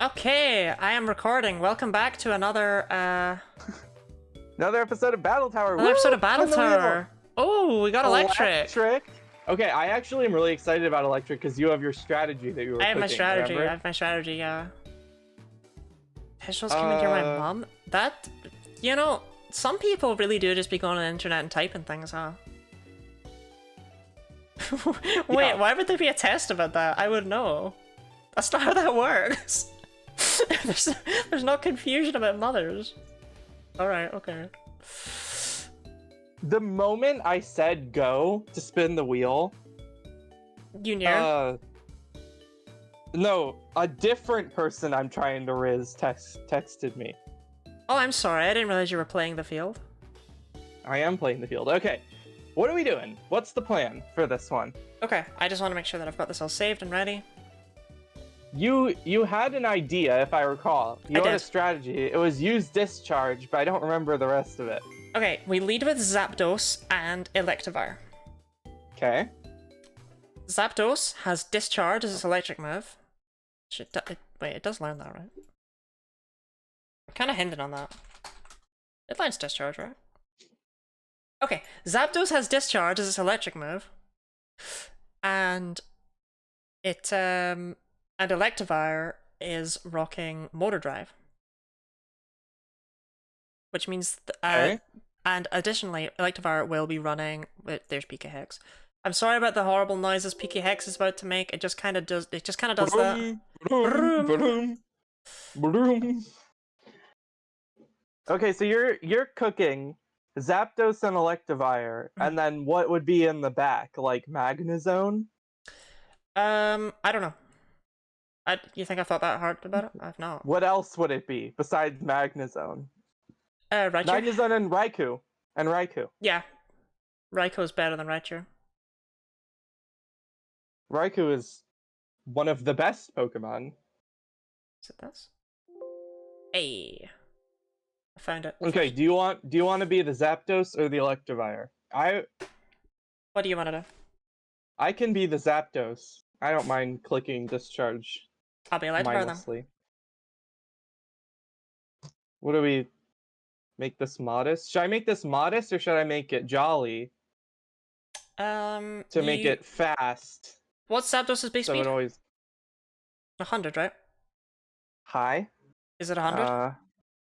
Okay, I am recording. Welcome back to Another episode of Battle Tower. another Woo! episode of Battle Spin the wheel. Tower. Oh, we got electric. Electric. Okay, I actually am really excited about electric because you have your strategy that you were I have my cooking, strategy. remember? I have my strategy. Yeah. Visuals coming through my mom. That, some people really do just be going on the internet and typing things, huh? Wait, Yeah. why would there be a test about that? I would know. That's not how that works. there's no confusion about mothers. Alright, okay. The moment I said go to spin the wheel, Junior? no, a different person I'm trying to riz texted me. Oh, I'm sorry. I didn't realize you were playing the field. I am playing the field. Okay, what are we doing? What's the plan for this one? Okay, I just want to make sure that I've got this all saved and ready. You had an idea, if I recall. You had a strategy. It was use discharge, but I don't remember the rest of it. Okay, we lead with Zapdos and Electivire. Okay. Zapdos has Discharge as its electric move. Wait, it does learn that, right? I'm kind of hinted on that. It learns Discharge, right? Okay, Zapdos has Discharge as its electric move. And and Electivire is rocking Motor Drive. Which means, Okay. and additionally, Electivire will be running. There's PK Hex. I'm sorry about the horrible noises PK Hex is about to make. It just kind of does. It just kind of does that. Okay, so you're cooking Zapdos and Electivire, and then what would be in the back, like Magnezone? I don't know. You think I thought that hard about it? I've not. What else would it be besides Magnezone? Raichu. Magnezone and Raikou. Yeah, Raikou's better than Raichu. Raikou is one of the best Pokemon. Is it this? Hey, I found it. Okay, do you want to be the Zapdos or the Electivire? What do you want to do? I can be the Zapdos. I don't mind clicking discharge I'll be Electivire then. mindlessly. What do we make this modest? Should I make this modest or should I make it jolly? To make it fast. What's Zapdos' base So speed? it always 100, right? high. Is it 100?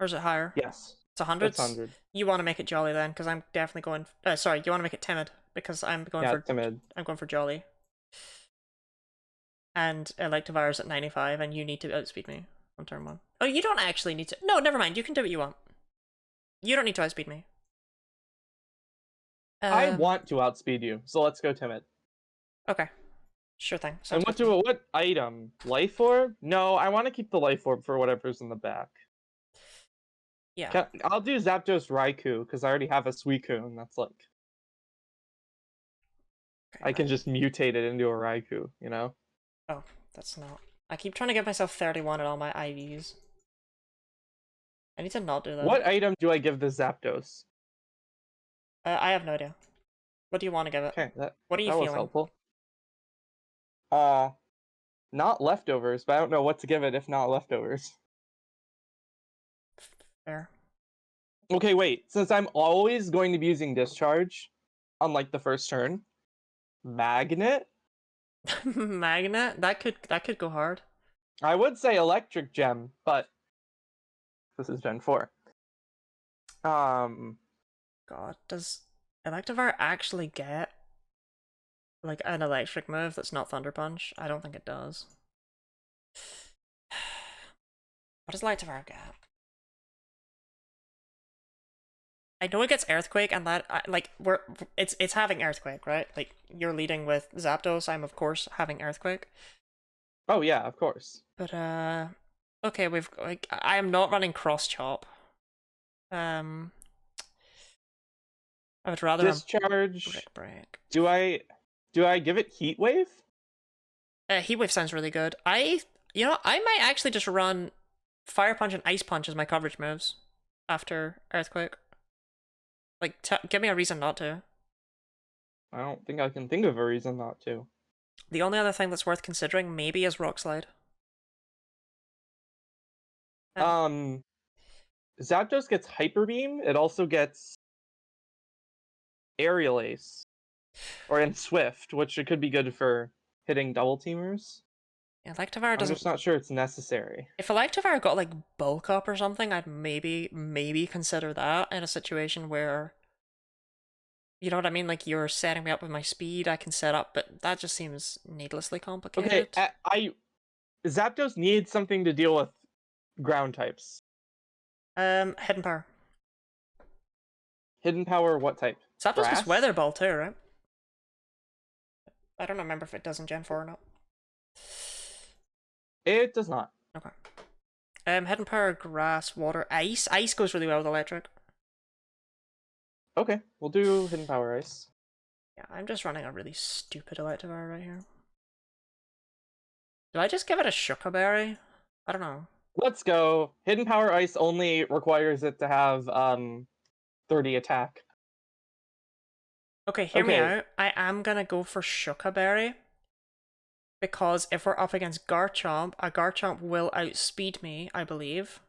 Or is it higher? Yes. It's 100? It's 100. You want to make it jolly then, because I'm definitely going... sorry, you want to make it timid, because I'm going for... timid. I'm going for jolly. And Electivire's at 95, and you need to outspeed me on turn 1. Oh, you don't actually need to... No, never mind, you can do what you want. You don't need to outspeed me. I want to outspeed you, so let's go timid. Okay. Sure thing. And what item? Life Orb? No, I want to keep the Life Orb for whatever's in the back. Yeah. I'll do Zapdos Raikou, because I already have a Suicune, that's like... Okay, I can just mutate it into a Raikou, you know? Oh, that's not... I keep trying to give myself 31 at all my IVs. I need to not do that. What item do I give the Zapdos? I have no idea. What do you want to give it? Okay, what are you that feeling? was helpful. Not leftovers, but I don't know what to give it if not leftovers. Fair. Okay, wait. Since I'm always going to be using Discharge on like the first turn, Magnet? Magnet? That could go hard. I would say Electric Gem, but this is Gen 4. God, does Electivire actually get like an electric move that's not Thunder Punch? I don't think it does. What does Electivire get? I know it gets Earthquake, and that it's having Earthquake, right? Like you're leading with Zapdos. I'm of course having Earthquake. Oh yeah, of course. But okay, I am not running Cross Chop. I would rather Discharge. break. Do I give it Heat Wave? Heat Wave sounds really good. I might actually just run Fire Punch and Ice Punch as my coverage moves after Earthquake. Like, give me a reason not to. I don't think I can think of a reason not to. The only other thing that's worth considering maybe is Rock Slide. Zapdos gets Hyper Beam. It also gets Aerial Ace, and Swift, which it could be good for hitting double teamers. Yeah, Electivire doesn't. I'm just not sure it's necessary. If Electivire got like Bulk Up or something, I'd maybe consider that in a situation where, you know what I mean? Like you're setting me up with my speed, I can set up, but that just seems needlessly complicated. Okay, Zapdos needs something to deal with ground types. Hidden Power. Hidden Power, what type? Zapdos gets Weather Ball too, right? I don't remember if it does in Gen 4 or not. It does not. Okay. Hidden Power, Grass, Water, Ice. Ice goes really well with Electric. Okay, we'll do Hidden Power Ice. Yeah, I'm just running a really stupid Electivire right here. Do I just give it a Shuka Berry? I don't know. Let's go. Hidden Power Ice only requires it to have 30 attack. Okay, hear me out. I am gonna go for Shuka Berry. Because if we're up against Garchomp, a Garchomp will outspeed me, I believe.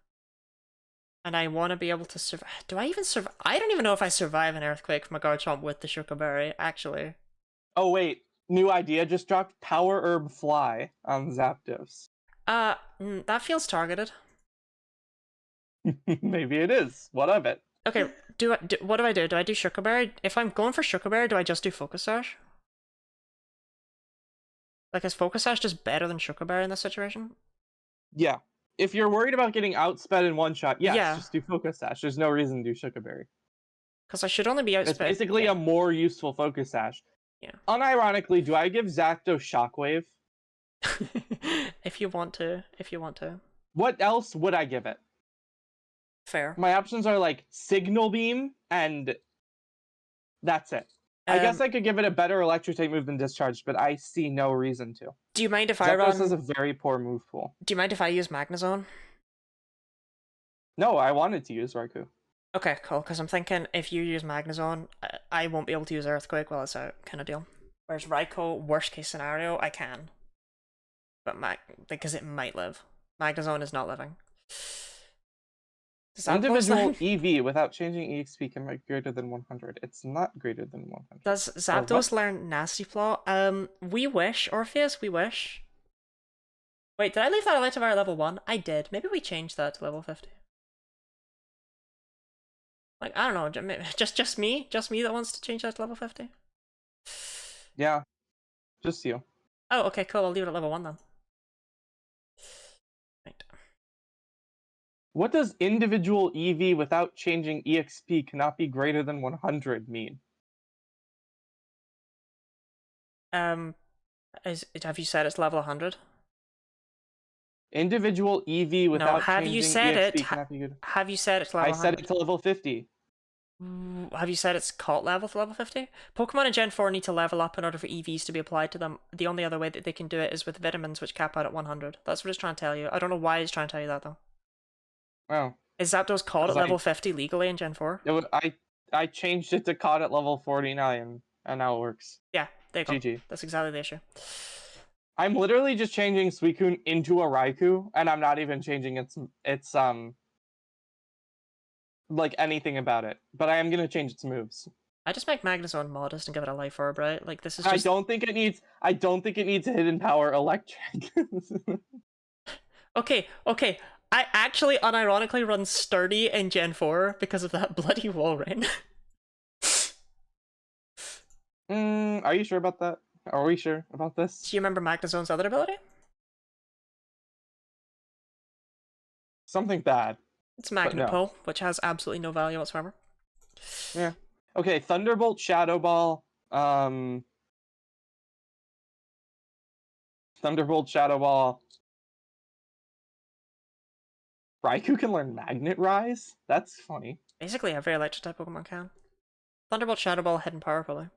And I want to be able to survive. Do I even survive? I don't even know if I survive an Earthquake from a Garchomp with the Shuka Berry, actually. Oh, wait. New idea just dropped. Power Herb Fly on Zapdos. That feels targeted. Maybe it is. What of it? Okay, what do I do? Do I do Shuka Berry? If I'm going for Shuka Berry, do I just do Focus Sash? Like, is Focus Sash just better than Shuka Berry in this situation? Yeah. If you're worried about getting outsped in one shot, yes, just do Focus Sash. There's no reason to do Shuka Berry. Because I should only be outsped. It's basically a more useful Focus Sash. Yeah. Unironically, do I give Zapdos Shockwave? If you want to. What else would I give it? Fair. My options are like Signal Beam, and that's it. I guess I could give it a better electric type move than Discharge, but I see no reason to. Do you mind if Zapdos I run? has a very poor move pool. Do you mind if I use Magnezone? No, I wanted to use Raikou. Okay, cool. Because I'm thinking if you use Magnezone, I won't be able to use Earthquake while it's out, kind of deal. Whereas Raikou, worst case scenario, I can. But because it might live. Magnezone is not living. Individual EV without changing EXP can make greater than 100. It's not greater than 100. Does Zapdos learn Nasty Plot? We wish, Orpheus, we wish. Wait, did I leave that Electivire at level 1? I did. Maybe we changed that to level 50. Like, I don't know, just me? Just me that wants to change that to level 50? Yeah, just you. Oh, okay, cool, I'll leave it at level 1 then. Right. What does individual EV without changing EXP cannot be greater than 100 mean? Have you said it's level 100? Individual EV without changing EXP cannot be good. Have you said it's level 100? I said it to level 50. Have you said it's caught level to level 50? Pokemon in Gen 4 need to level up in order for EVs to be applied to them. The only other way that they can do it is with vitamins, which cap out at 100. That's what it's trying to tell you. I don't know why it's trying to tell you that, though. Oh. Is Zapdos caught at level 50 legally in Gen 4? I changed it to caught at level 49, and now it works. Yeah, there you go. GG. That's exactly the issue. I'm literally just changing Suicune into a Raikou, and I'm not even changing its like anything about it. But I am gonna change its moves. I just make Magnezone modest and give it a Life Orb, right? Like this is just... I don't think it needs a Hidden Power Electric. Okay. I actually unironically run Sturdy in Gen 4 because of that bloody wall rain. Are you sure about that? Are we sure about this? Do you remember Magnezone's other ability? Something bad. It's Magnet Pull, which has absolutely no value whatsoever. Yeah. Okay, Thunderbolt, Shadow Ball. Thunderbolt, Shadow Ball. Raikou can learn Magnet Rise? That's funny. Basically, every electric type Pokemon can. Thunderbolt, Shadow Ball, Hidden Power, probably.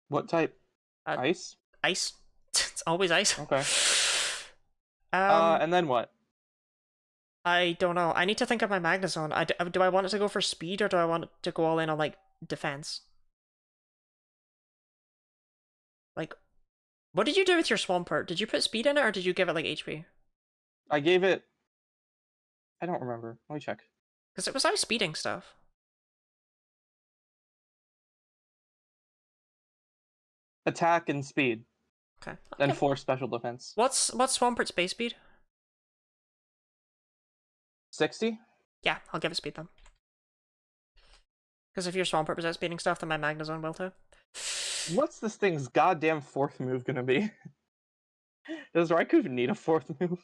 What type? Ice? Ice. It's always ice. Okay. And then what? I don't know. I need to think of my Magnezone. Do I want it to go for speed, or do I want it to go all in on, like, defense? Like, what did you do with your Swampert? Did you put speed in it, or did you give it, like, HP? I gave it I don't remember. Let me check. Because it was outspeeding stuff. Attack and speed. Okay. And 4 special defense. What's Swampert's base speed? 60? Yeah, I'll give it speed then. Because if your Swampert was outspeeding stuff, then my Magnezone will too. What's this thing's goddamn 4th move gonna be? Does Raikou need a 4th move?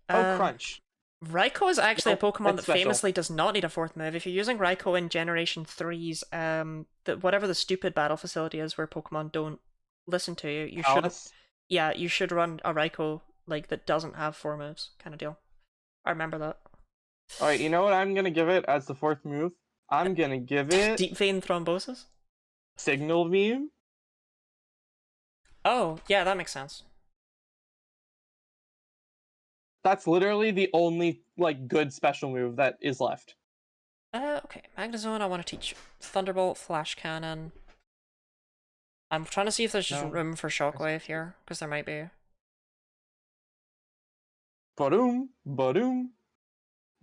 Oh, Crunch. Raikou is actually a Pokemon that special. famously does not need a 4th move. If you're using Raikou in Generation 3's, whatever the stupid battle facility is where Pokemon don't listen to you, you should run a Raikou like that doesn't have 4 moves, kind of deal. I remember that. Alright, you know what I'm gonna give it as the 4th move? I'm gonna give it... Deep Vein Thrombosis? Signal Beam? Oh, yeah, that makes sense. That's literally the only, like, good special move that is left. Okay, Magnezone, I want to teach Thunderbolt, Flash Cannon. I'm trying to see if there's just room for Shockwave here, because there might be. Ba-doom, ba-doom,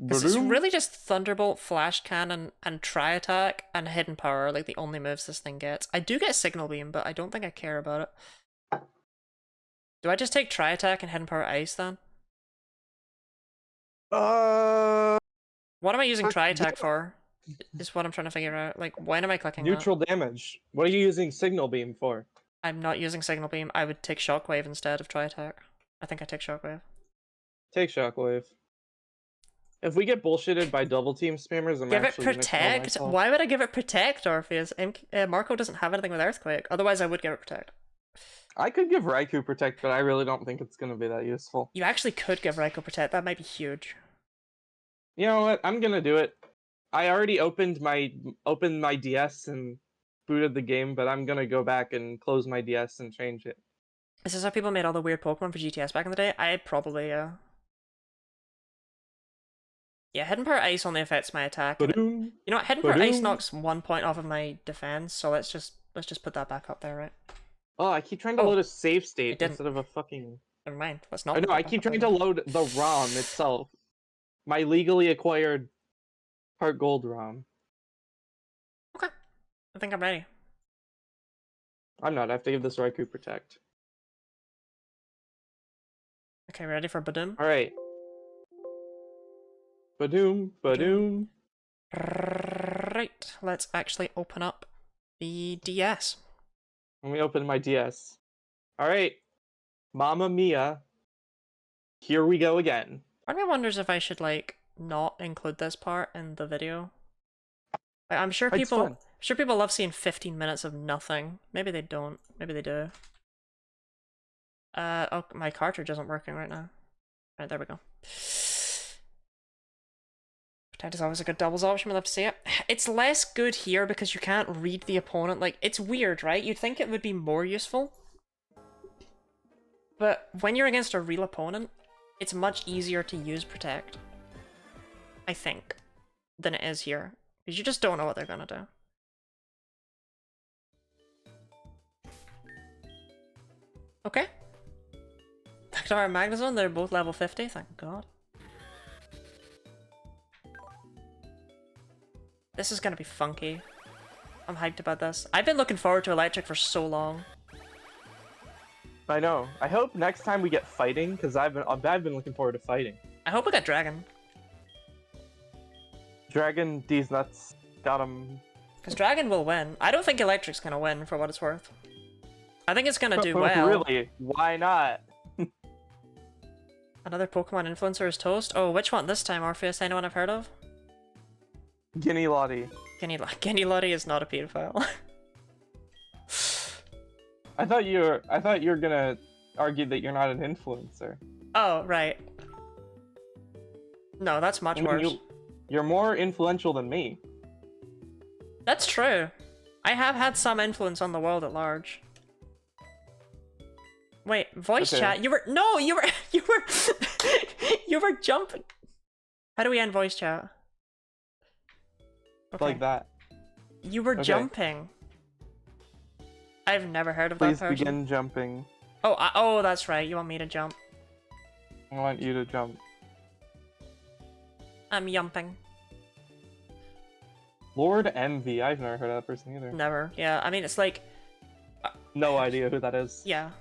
because it's really just Thunderbolt, Flash Cannon, and Tri-Attack, and Hidden Power are like the only moves this thing gets. I do get Signal Beam, but I don't think I care about it. Do I just take Tri-Attack and Hidden Power Ice then? What am I using Tri-Attack for? Is what I'm trying to figure out. Like, when am I clicking Neutral damage. What are you using Signal Beam for? I'm not using Signal Beam. I would take Shockwave instead of Tri-Attack. I think I take Shockwave. Take Shockwave. If we get bullshitted by double team spammers, I'm give actually it Protect? Why would I give it Protect, Orpheus? Marco doesn't have anything with Earthquake. Otherwise, I would give it Protect. I could give Raikou Protect, but I really don't think it's going to be that useful. You actually could give Raikou Protect. That might be huge. You know what? I'm going to do it. I already opened my DS and booted the game, but I'm going to go back and close my DS and change it. Is this how people made all the weird Pokemon for GTS back in the day? I probably, Yeah, Hidden Power Ice only affects my attack. You know what? Hidden Power Ice knocks 1 point off of my defense, so let's just put that back up there, right? Oh, I keep trying to load a save state instead of a fucking... Never mind. Let's not. No, I keep trying to load the ROM itself. My legally acquired Heart Gold ROM. Okay. I think I'm ready. I'm not. I have to give this Raikou Protect. Okay, ready for Badoom? Alright. Badoom, badoom. Right, let's actually open up the DS. Let me open my DS. Alright. Mamma Mia. Here we go again. Part of me wonders if I should, like, not include this part in the video. I'm sure people love seeing 15 minutes of nothing. Maybe they don't. Maybe they do. Oh, my cartridge isn't working right now. Alright, there we go. Protect is always a good doubles option, we'll have to see it. It's less good here because you can't read the opponent. Like, it's weird, right? You'd think it would be more useful. But when you're against a real opponent, it's much easier to use Protect, I think, than it is here. Because you just don't know what they're gonna do. Okay. Back to our Magnezone, they're both level 50, thank god. This is gonna be funky. I'm hyped about this. I've been looking forward to Electric for so long. I know. I hope next time we get fighting, because I've been looking forward to fighting. I hope we get Dragon. Dragon, these nuts, got him. Because Dragon will win. I don't think Electric's gonna win, for what it's worth. I think it's gonna do well. Really? Why not? Another Pokemon influencer is toast? Oh, which one this time, Orpheus? Anyone I've heard of? Guinea Lottie. Guinea Lottie is not a pedophile. I thought you were gonna argue that you're not an influencer. Oh, right. No, that's much worse. You're more influential than me. That's true. I have had some influence on the world at large. Wait, voice chat? You were jumping. How do we end voice chat? Okay. Like that. You were jumping. I've never heard of that person. Please begin jumping. Oh, oh, that's right. You want me to jump? I want you to jump. I'm yumping. Lord MV. I've never heard of that person either. Never. Yeah, I mean, it's like... No idea who that is. Yeah.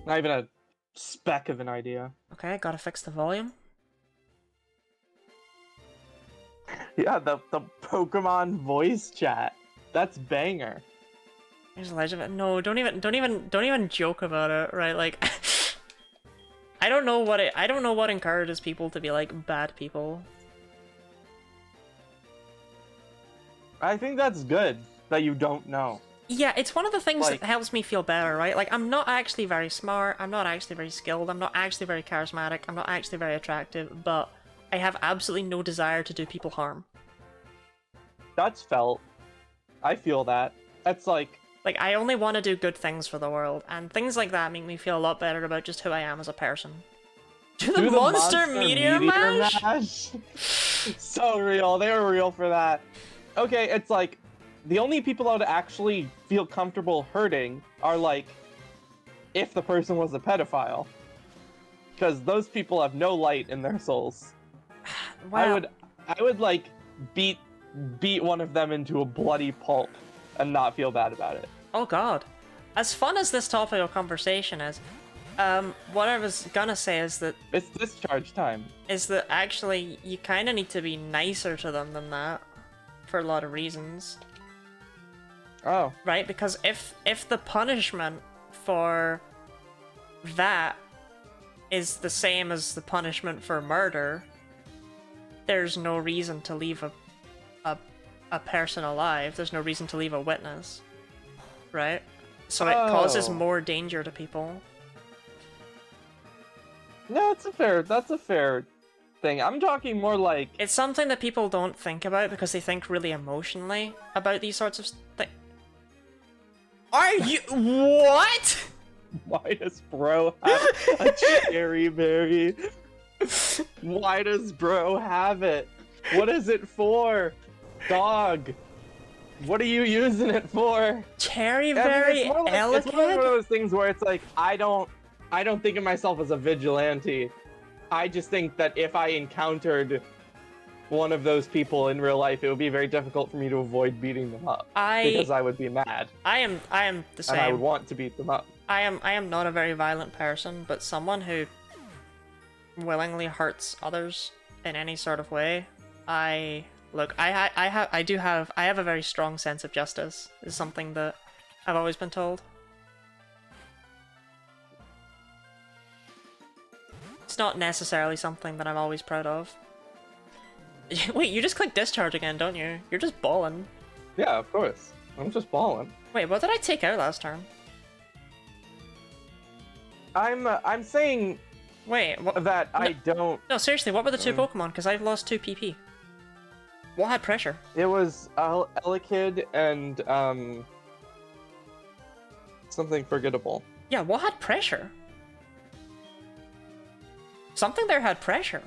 Not even a speck of an idea. Okay, gotta fix the volume. Yeah, the Pokemon voice chat. That's banger. There's a legend. No, don't even joke about it, right? Like, I don't know what encourages people to be like bad people. I think that's good that you don't know. Yeah, it's one of the things Like- that helps me feel better, right? Like, I'm not actually very smart, I'm not actually very skilled, I'm not actually very charismatic, I'm not actually very attractive, but I have absolutely no desire to do people harm. That's felt. I feel that. That's like... Like, I only want to do good things for the world, and things like that make me feel a lot better about just who I am as a person. Do the monster meteor mash? So real. They were real for that. Okay, it's like... The only people I would actually feel comfortable hurting are, like, if the person was a pedophile. Because those people have no light in their souls. Wow. I would, like, beat one of them into a bloody pulp and not feel bad about it. Oh god. As fun as this topic of conversation is, what I was gonna say is that... It's discharge time. Is that actually, you kinda need to be nicer to them than that. For a lot of reasons. Oh. Right? Because if the punishment for that is the same as the punishment for murder, there's no reason to leave a person alive. There's no reason to leave a witness. Right? So it causes more danger to people. No, that's a fair thing. I'm talking more like... It's something that people don't think about because they think really emotionally about these sorts of things. Are you... What?! Why does bro have a cherry berry? Why does bro have it? What is it for? Dog. What are you using it for? Cherry berry It's one of those things where it's like, I don't think of myself as a vigilante. I just think that if I encountered one of those people in real life, it would be very difficult for me to avoid beating them up. Because I would be mad. I am the same. And I would want to beat them up. I am not a very violent person, but someone who willingly hurts others in any sort of way, I have a very strong sense of justice, is something that I've always been told. It's not necessarily something that I'm always proud of. Wait, you just clicked discharge again, don't you? You're just balling. Yeah, of course. I'm just balling. Wait, what did I take out last turn? I'm saying... Wait, what? That I don't... No, seriously, what were the two Pokemon? Because I've lost 2 PP. What had pressure? It was Elekid and, something forgettable. Yeah, what had pressure? Something there had pressure.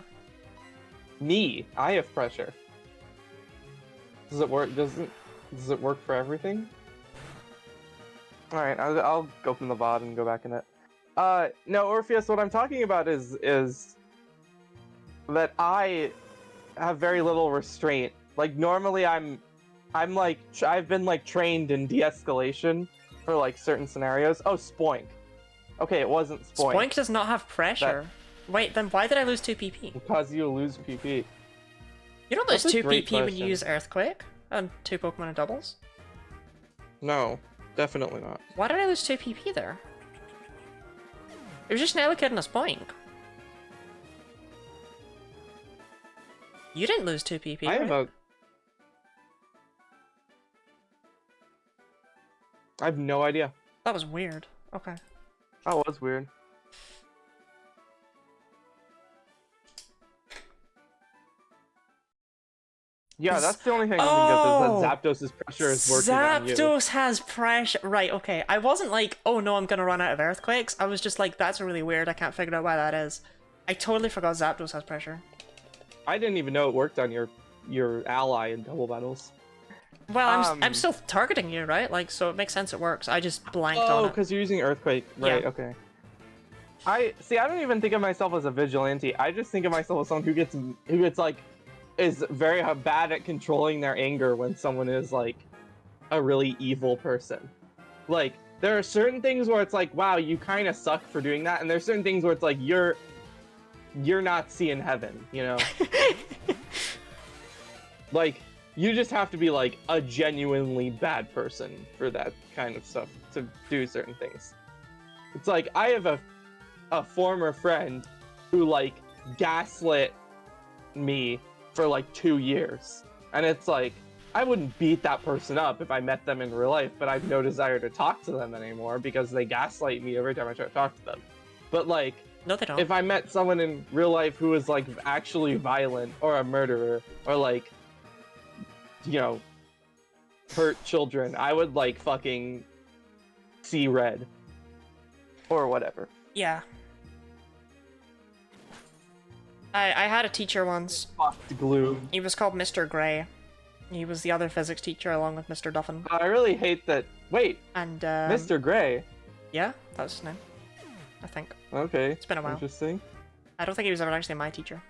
Me. I have pressure. Does it work? Does it work for everything? Alright, I'll open the VOD and go back in it. No, Orpheus, what I'm talking about is that I have very little restraint. Like, normally I've been, like, trained in de-escalation for, like, certain scenarios. Oh, Spoink. Okay, it wasn't Spoink. Spoink does not have pressure. Wait, then why did I lose 2 PP? Because you lose PP. You don't lose That's a 2 great PP when question. you use Earthquake and 2 Pokemon in doubles? No, definitely not. Why did I lose 2 PP there? It was just an Elekid and a Spoink. You didn't lose 2 PP, I right? have no idea. That was weird. Okay. That was weird. Yeah, that's the only thing I can get is that Zapdos' pressure is working on you. Zapdos has pressure. Right, okay. I wasn't like, oh no, I'm gonna run out of Earthquakes. I was just like, that's really weird. I can't figure out why that is. I totally forgot Zapdos has pressure. I didn't even know it worked on your ally in double battles. Well, I'm still targeting you, right? Like, so it makes sense it works. I just blanked on it. Oh, because you're using Earthquake. Right, Yeah. okay. I don't even think of myself as a vigilante. I just think of myself as someone who gets like is very bad at controlling their anger when someone is like a really evil person. Like, there are certain things where it's like, wow, you kind of suck for doing that, and there's certain things where it's like you're not seeing heaven, you know? Like, you just have to be like a genuinely bad person for that kind of stuff to do certain things. It's like, I have a former friend who like gaslit me for like 2 years, and it's like, I wouldn't beat that person up if I met them in real life, but I have no desire to talk to them anymore because they gaslight me every time I try to talk to them. But like, No, they don't. if I met someone in real life who was like actually violent or a murderer or like, you know, hurt children, I would like fucking see red or whatever. Yeah. I had a teacher once. Fucked glue. He was called Mr. Gray. He was the other physics teacher along with Mr. Duffin. I really hate that. Wait, And Mr. Gray. yeah, that was his name. I think. Okay. It's been a while. Interesting. I don't think he was ever actually my teacher.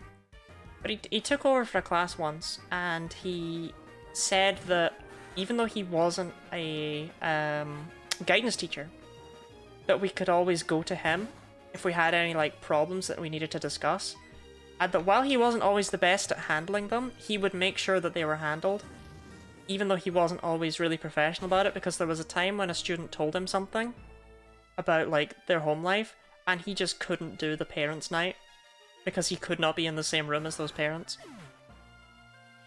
But he took over for a class once, and he said that even though he wasn't a guidance teacher, that we could always go to him if we had any like problems that we needed to discuss. And that while he wasn't always the best at handling them, he would make sure that they were handled, even though he wasn't always really professional about it, because there was a time when a student told him something about like their home life, and he just couldn't do the parents' night because he could not be in the same room as those parents. And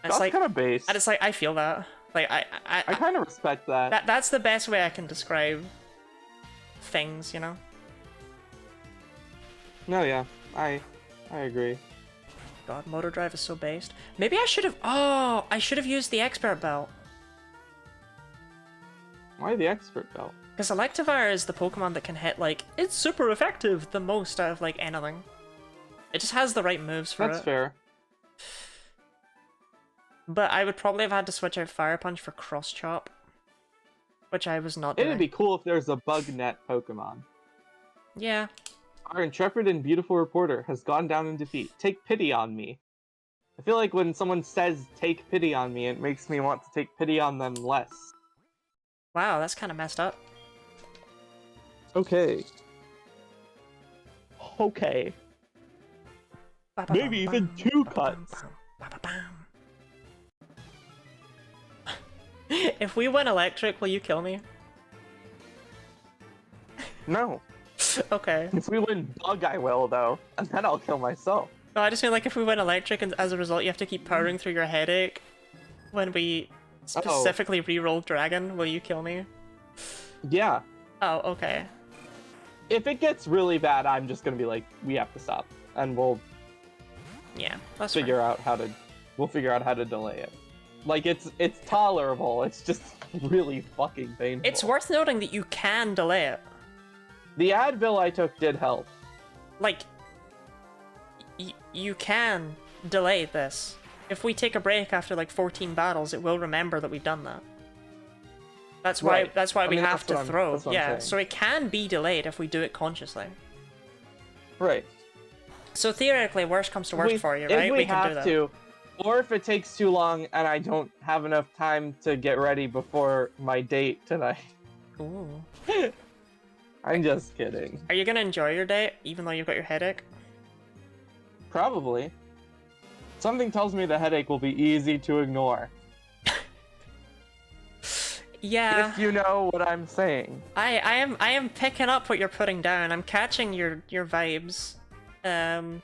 That's it's like, kind of base. and it's like, I feel that. Like, I kind of respect that. that's the best way I can describe things, you know? No, yeah, I agree. God, Motor Drive is so based. Maybe I should have. Oh, I should have used the expert belt. Why the expert belt? Because Electivire is the Pokemon that can hit, like, it's super effective the most out of, like, anything. It just has the right moves for it. That's fair. But I would probably have had to switch out Fire Punch for Cross Chop, which I was not doing. It'd be cool if there's a bug net Pokemon. Yeah. Our intrepid and beautiful reporter has gone down in defeat. Take pity on me. I feel like when someone says take pity on me, it makes me want to take pity on them less. Wow, that's kind of messed up. Okay. Okay. Maybe even 2 cuts. If we went electric, will you kill me? No. Okay. If we win bug, I will, though. And then I'll kill myself. No, I just feel like if we went electric, and as a result you have to keep powering through your headache when we specifically re-roll Dragon, will you kill me? Yeah. Oh, okay. If it gets really bad, I'm just gonna be like, we have to stop. And we'll Yeah, that's figure out how to... We'll figure out how to delay it. Like, it's tolerable. It's just really fucking painful. It's worth noting that you can delay it. The Advil I took did help. Like, you can delay this. If we take a break after like 14 battles, it will remember that we've done that. That's why. Right. That's why we have to throw. that's what I'm Yeah, saying. so it can be delayed if we do it consciously. Right. So theoretically, worst comes to worst for you, right? If we can do have that. to, or if it takes too long and I don't have enough time to get ready before my date tonight. Ooh. I'm just kidding. Are you gonna enjoy your date, even though you've got your headache? Probably. Something tells me the headache will be easy to ignore. Yeah. If you know what I'm saying. I am picking up what you're putting down. I'm catching your vibes. I'm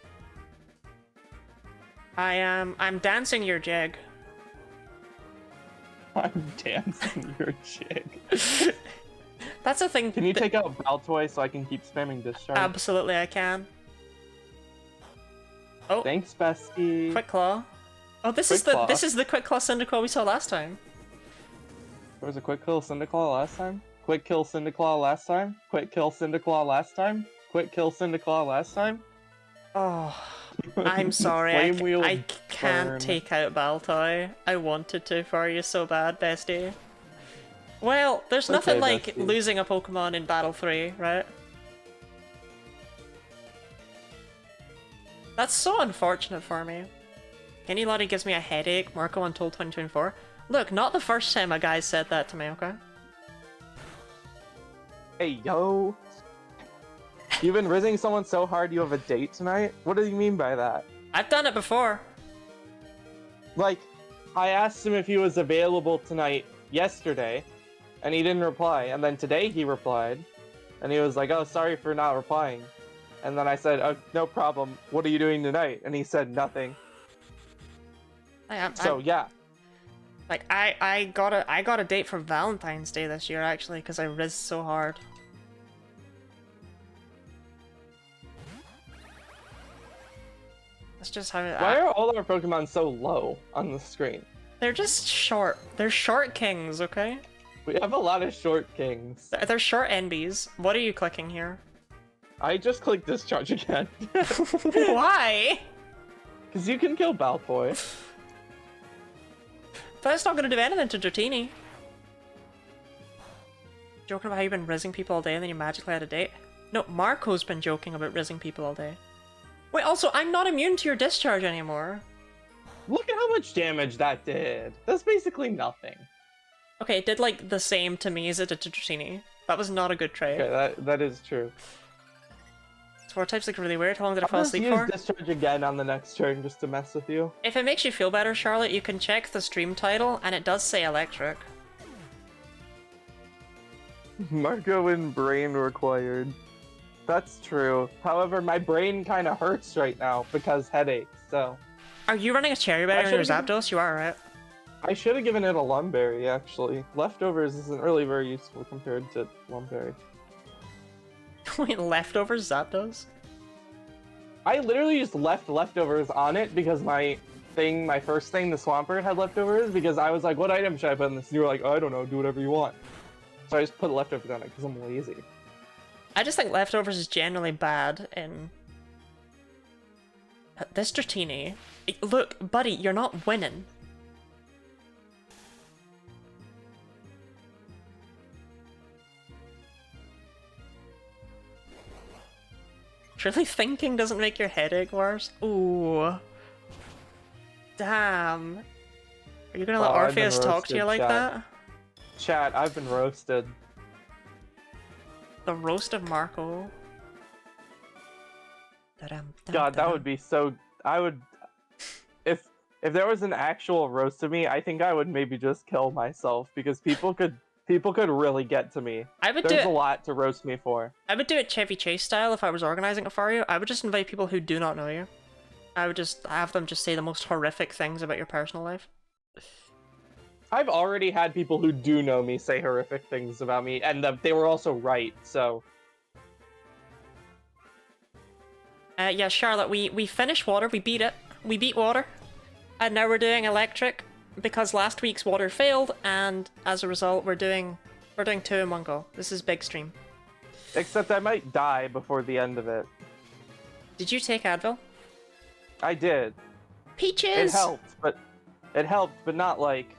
dancing your jig. I'm dancing your jig. That's a thing. Can you take out Baltoy so I can keep spamming discharge? Absolutely, I can. Oh, Thanks, bestie. Quick Claw. Oh, this is the Quick Claw Cyndaquil we saw last time. There was a quick kill Cyndaquil last time? Quick kill Cyndaquil last time? Quick kill Cyndaquil last time? Quick kill Cyndaquil last time? Oh, I'm sorry. I can't take out Baltoy. I wanted to for you so bad, bestie. Well, there's nothing like bestie. losing a Pokemon in Battle 3, right? That's so unfortunate for me. Kenny Lottie gives me a headache. MarcoUntold 2024. Look, not the first time a guy said that to me, okay? Hey, yo. You've been rizzing someone so hard you have a date tonight? What do you mean by that? I've done it before. Like, I asked him if he was available tonight yesterday, and he didn't reply. And then today he replied, and he was like, oh, sorry for not replying. And then I said, oh, no problem. What are you doing tonight? And he said nothing. Yeah. Like, I got a date for Valentine's Day this year, actually, because I rizzed so hard. That's just how Why are all our Pokemon so low on the screen? They're just short. They're short kings, okay? We have a lot of short kings. They're short NBs. What are you clicking here? I just clicked Discharge again. Why? Because you can kill Balfoy. That's not gonna do anything to Dratini. Joking about how you've been rizzing people all day and then you magically had a date? No, Marco's been joking about rizzing people all day. Wait, also, I'm not immune to your discharge anymore. Look at how much damage that did. That's basically nothing. Okay, it did like the same to me as it did to Dratini. That was not a good trade. Okay, that is true. Spore type's like really weird. How long did I fall asleep for? I'll just use Discharge again on the next turn just to mess with you. If it makes you feel better, Charlotte, you can check the stream title, and it does say electric. Marco and brain required. That's true. However, my brain kind of hurts right now because headaches, so... Are you running a Cherry Berry on your Zapdos? You are, right? I should have given it a Lumberry, actually. Leftovers isn't really very useful compared to Lumberry. Wait, leftovers Zapdos? I literally just left leftovers on it because my first thing, the Swampert, had leftovers because I was like, what item should I put in this? And you were like, oh, I don't know, do whatever you want. So I just put leftovers on it because I'm lazy. I just think leftovers is generally bad in... This Dratini... Look, buddy, you're not winning. Really thinking doesn't make your headache worse? Ooh. Damn. Are you gonna let Orpheus talk to you like that? Chat, I've been roasted. The roast of Marco. God, that would be so... I would... If there was an actual roast of me, I think I would maybe just kill myself because people could really get to me. There's a lot to roast me for. I would do it Chevy Chase style if I was organizing it for you. I would just invite people who do not know you. I would just have them just say the most horrific things about your personal life. I've already had people who do know me say horrific things about me, and they were also right, so... Yeah, Charlotte, we finished water, we beat it. We beat water. And now we're doing electric, because last week's water failed, and as a result, we're doing 2 in 1 go. This is big stream. Except I might die before the end of it. Did you take Advil? I did. Peaches! It helped, but not like...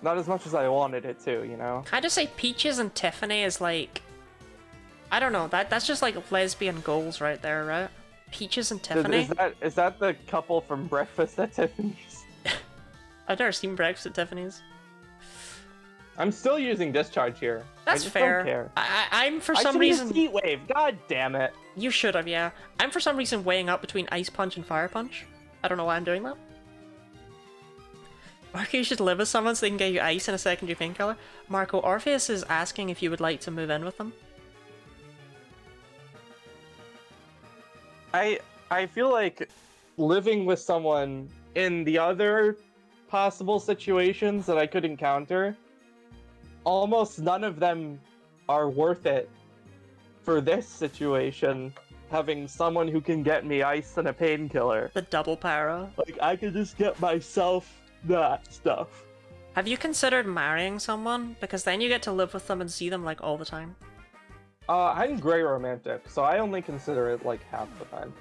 Not as much as I wanted it to, you know? Can I just say Peaches and Tiffany is like... I don't know, that's just like lesbian goals right there, right? Peaches and Tiffany? Is that the couple from Breakfast at Tiffany's? I've never seen Breakfast at Tiffany's. I'm still using Discharge here. That's fair. Don't care. I'm for some reason... Heat Wave, god damn it. You should have, yeah. I'm for some reason weighing up between Ice Punch and Fire Punch. I don't know why I'm doing that. Marco, you should live with someone so they can get you ice and a secondary painkiller. Marco, Orpheus is asking if you would like to move in with them. I feel like living with someone in the other possible situations that I could encounter, almost none of them are worth it for this situation, having someone who can get me ice and a painkiller. The double para. Like, I could just get myself that stuff. Have you considered marrying someone? Because then you get to live with them and see them, like, all the time. I'm gray romantic, so I only consider it, like, half the time.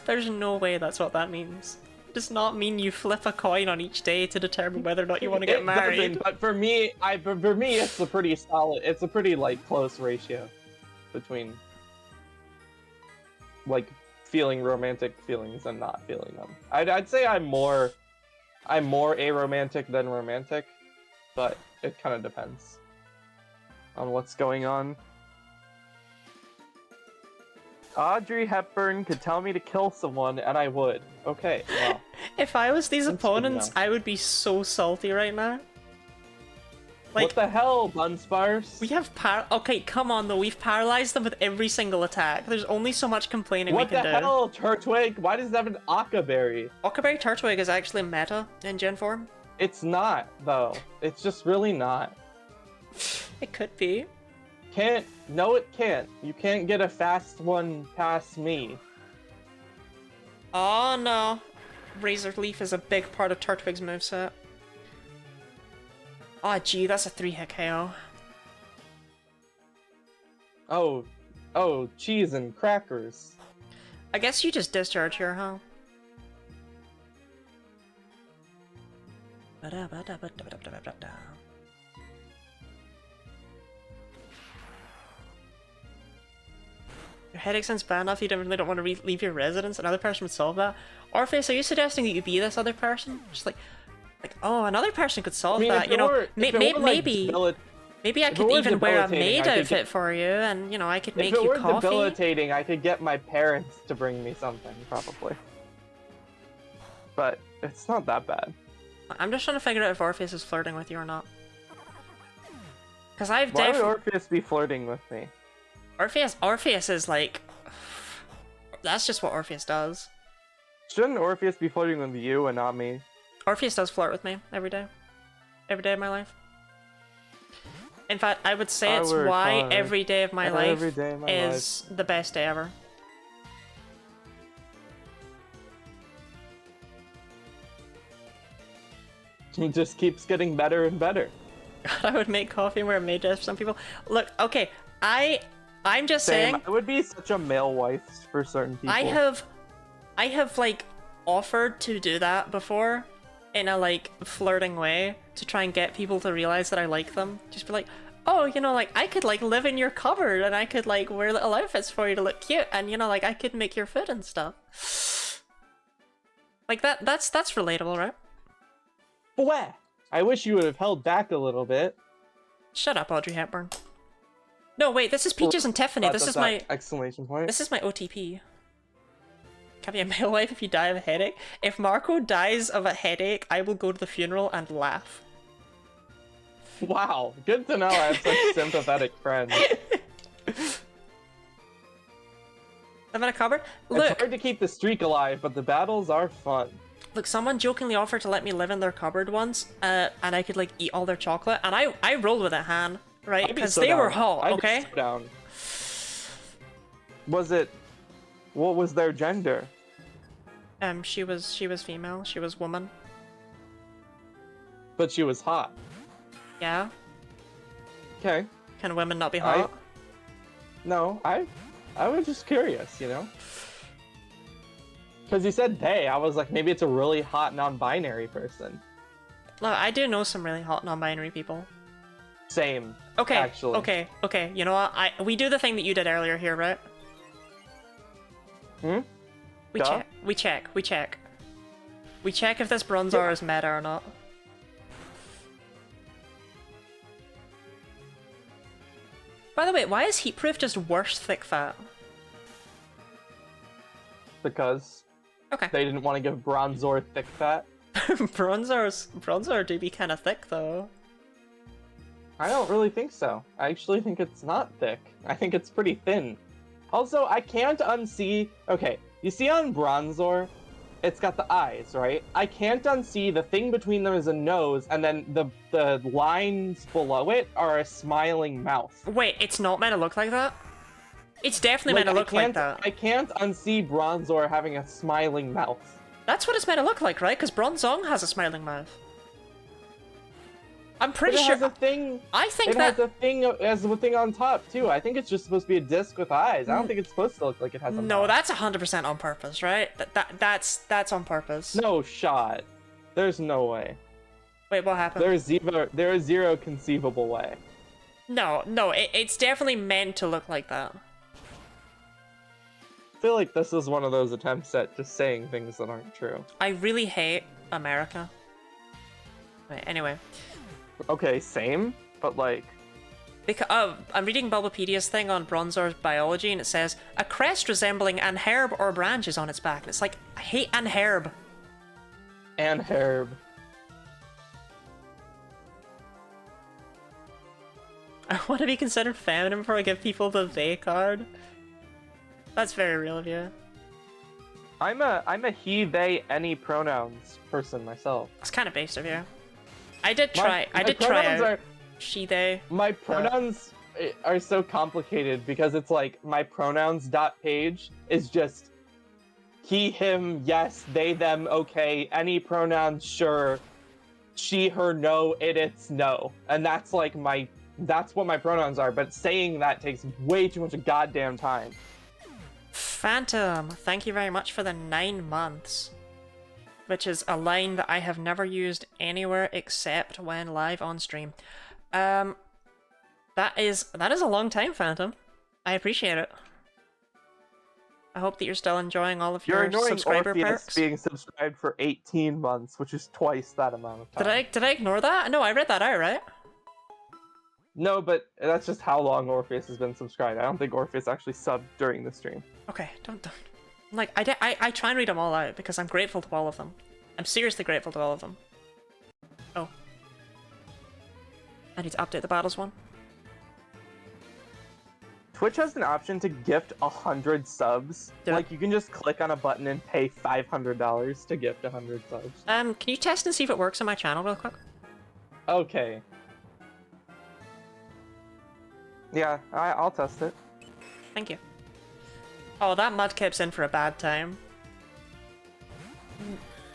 There's no way that's what that means. It does not mean you flip a coin on each day to determine whether or not you want to get married. Doesn't, but for me, it's a pretty solid, it's a pretty, like, close ratio between, like, feeling romantic feelings and not feeling them. I'd say I'm more aromantic than romantic, but it kind of depends on what's going on. Audrey Hepburn could tell me to kill someone, and I would. Okay, well. If I was these That's good opponents, enough. I would be so salty right now. Like, What the hell, Dunsparce? we have okay, come on though, we've paralyzed them with every single attack. There's only so much complaining What we can the do. hell, Turtwig? Why does it have an Akaberry? Okaberry Turtwig is actually meta in Gen form. It's not, though. It's just really not. It could be. No, it can't. You can't get a fast one past me. Oh no. Razor Leaf is a big part of Turtwig's moveset. Oh gee, that's a 3-hit KO. Oh, cheese and crackers. I guess you just discharge here, huh? Your headache sounds bad enough you really don't want to leave your residence. Another person would solve that. Orpheus, are you suggesting that you be this other person? Just like, oh, another person could solve that. You know, maybe I could even wear a maid outfit for you, and you know, I could make you coffee. If it were debilitating, I could get my parents to bring me something, probably. But it's not that bad. I'm just trying to figure out if Orpheus is flirting with you or not. Because I've Why would definitely... Orpheus be flirting with me? Orpheus is like... That's just what Orpheus does. Shouldn't Orpheus be flirting with you and not me? Orpheus does flirt with me every day. Every day of my life. In fact, I would say it's why every day of my life is the best day ever. It just keeps getting better and better. I would make coffee and wear a maid dress for some people. Look, okay, I'm just saying... I would be such a male wife for certain people. I have like offered to do that before in a like flirting way to try and get people to realize that I like them. Just be like, oh, you know, like I could like live in your cupboard and I could like wear little outfits for you to look cute, and you know, like I could make your food and stuff. Like that's relatable, right? Bwah! I wish you would have held back a little bit. Shut up, Audrey Hepburn. No, wait, this is Peaches and Tiffany. This is my exclamation point. This is my OTP. Can be a male wife if you die of a headache. If Marco dies of a headache, I will go to the funeral and laugh. Wow, good to know I have such sympathetic friends. I'm in a cupboard. Look, it's hard to keep the streak alive, but the battles are fun. Look, someone jokingly offered to let me live in their cupboard once, and I could like eat all their chocolate, and I rolled with it, Han, right? Because they were hot, okay? I'd be so down. What was their gender? She was female. She was woman. But she was hot. Yeah. Okay. Can women not be hot? No, I was just curious, you know? Because you said they, I was like, maybe it's a really hot non-binary person. Look, I do know some really hot non-binary people. Same. Okay, actually. okay, you know what? We do the thing that you did earlier here, right? Hmm? We check if this Bronzor is meta or not. By the way, why is Heatproof just worse thick fat? Because they didn't want to give Bronzor thick fat. Bronzor do be kind of thick though. I don't really think so. I actually think it's not thick. I think it's pretty thin. Also, I can't unsee... Okay, you see on Bronzor, it's got the eyes, right? I can't unsee the thing between them is a nose, and then the lines below it are a smiling mouth. Wait, it's not meant to look like that? It's definitely meant to look like that. I can't unsee Bronzor having a smiling mouth. That's what it's meant to look like, right? Because Bronzong has a smiling mouth. I'm pretty sure. It has a thing. I think it has a thing as a thing on top too. I think it's just supposed to be a disc with eyes. I don't think it's supposed to look like it has a mouth. No, that's 100% on purpose, right? That's on purpose. No shot. There's no way. Wait, what happened? There is zero conceivable way. No, it's definitely meant to look like that. feel like this is one of those attempts at just saying things that aren't true. I really hate America. Right, anyway. Okay, same, but like... Because, I'm reading Bulbapedia's thing on Bronzor's biology, and it says, a crest resembling an herb or branch is on its back. And it's like, I hate an herb. And herb. I want to be considered feminine before I give people the they card. That's very real of you. I'm a he, they, any pronouns person myself. It's kind of based of you. I did try out she, they. My pronouns are so complicated because it's like my pronouns dot page is just he, him, yes, they, them, okay, any pronouns, sure, she, her, no, it, it's, no. And that's like that's what my pronouns are, but saying that takes way too much goddamn time. Phantom, thank you very much for the 9 months. Which is a line that I have never used anywhere except when live on stream. That is a long time, Phantom. I appreciate it. I hope that you're still enjoying all of your subscriber perks. Being subscribed for 18 months, which is twice that amount of time. Did I ignore that? No, I read that out, right? No, but that's just how long Orpheus has been subscribed. I don't think Orpheus actually subbed during the stream. Okay, don't. Like, I try and read them all out because I'm grateful to all of them. I'm seriously grateful to all of them. Oh. I need to update the battles one. Twitch has an option to gift 100 subs. Like, you can just click on a button and pay $500 to gift 100 subs. Can you test and see if it works on my channel real quick? Okay. Yeah, I'll test it. Thank you. Oh, that Mudkip's in for a bad time.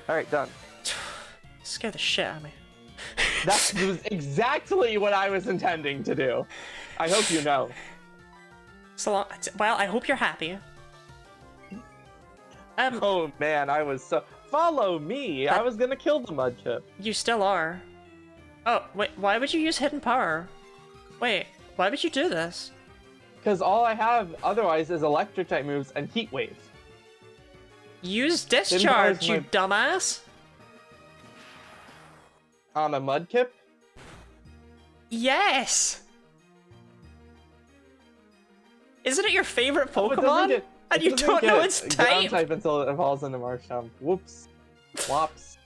Alright, done. Scare the shit out of me. That was exactly what I was intending to do. I hope you know. So long. Well, I hope you're happy. Oh man, I was so... Follow me! I was gonna kill the Mudkip. You still are. Oh, wait, why would you use Hidden Power? Wait, why would you do this? Because all I have otherwise is electric type moves and heat wave. Use Discharge, you dumbass! On a Mudkip? Yes! Isn't it your favorite Pokemon? And you don't know its type? Type until it evolves into Marshmallow. Whoops. Flops.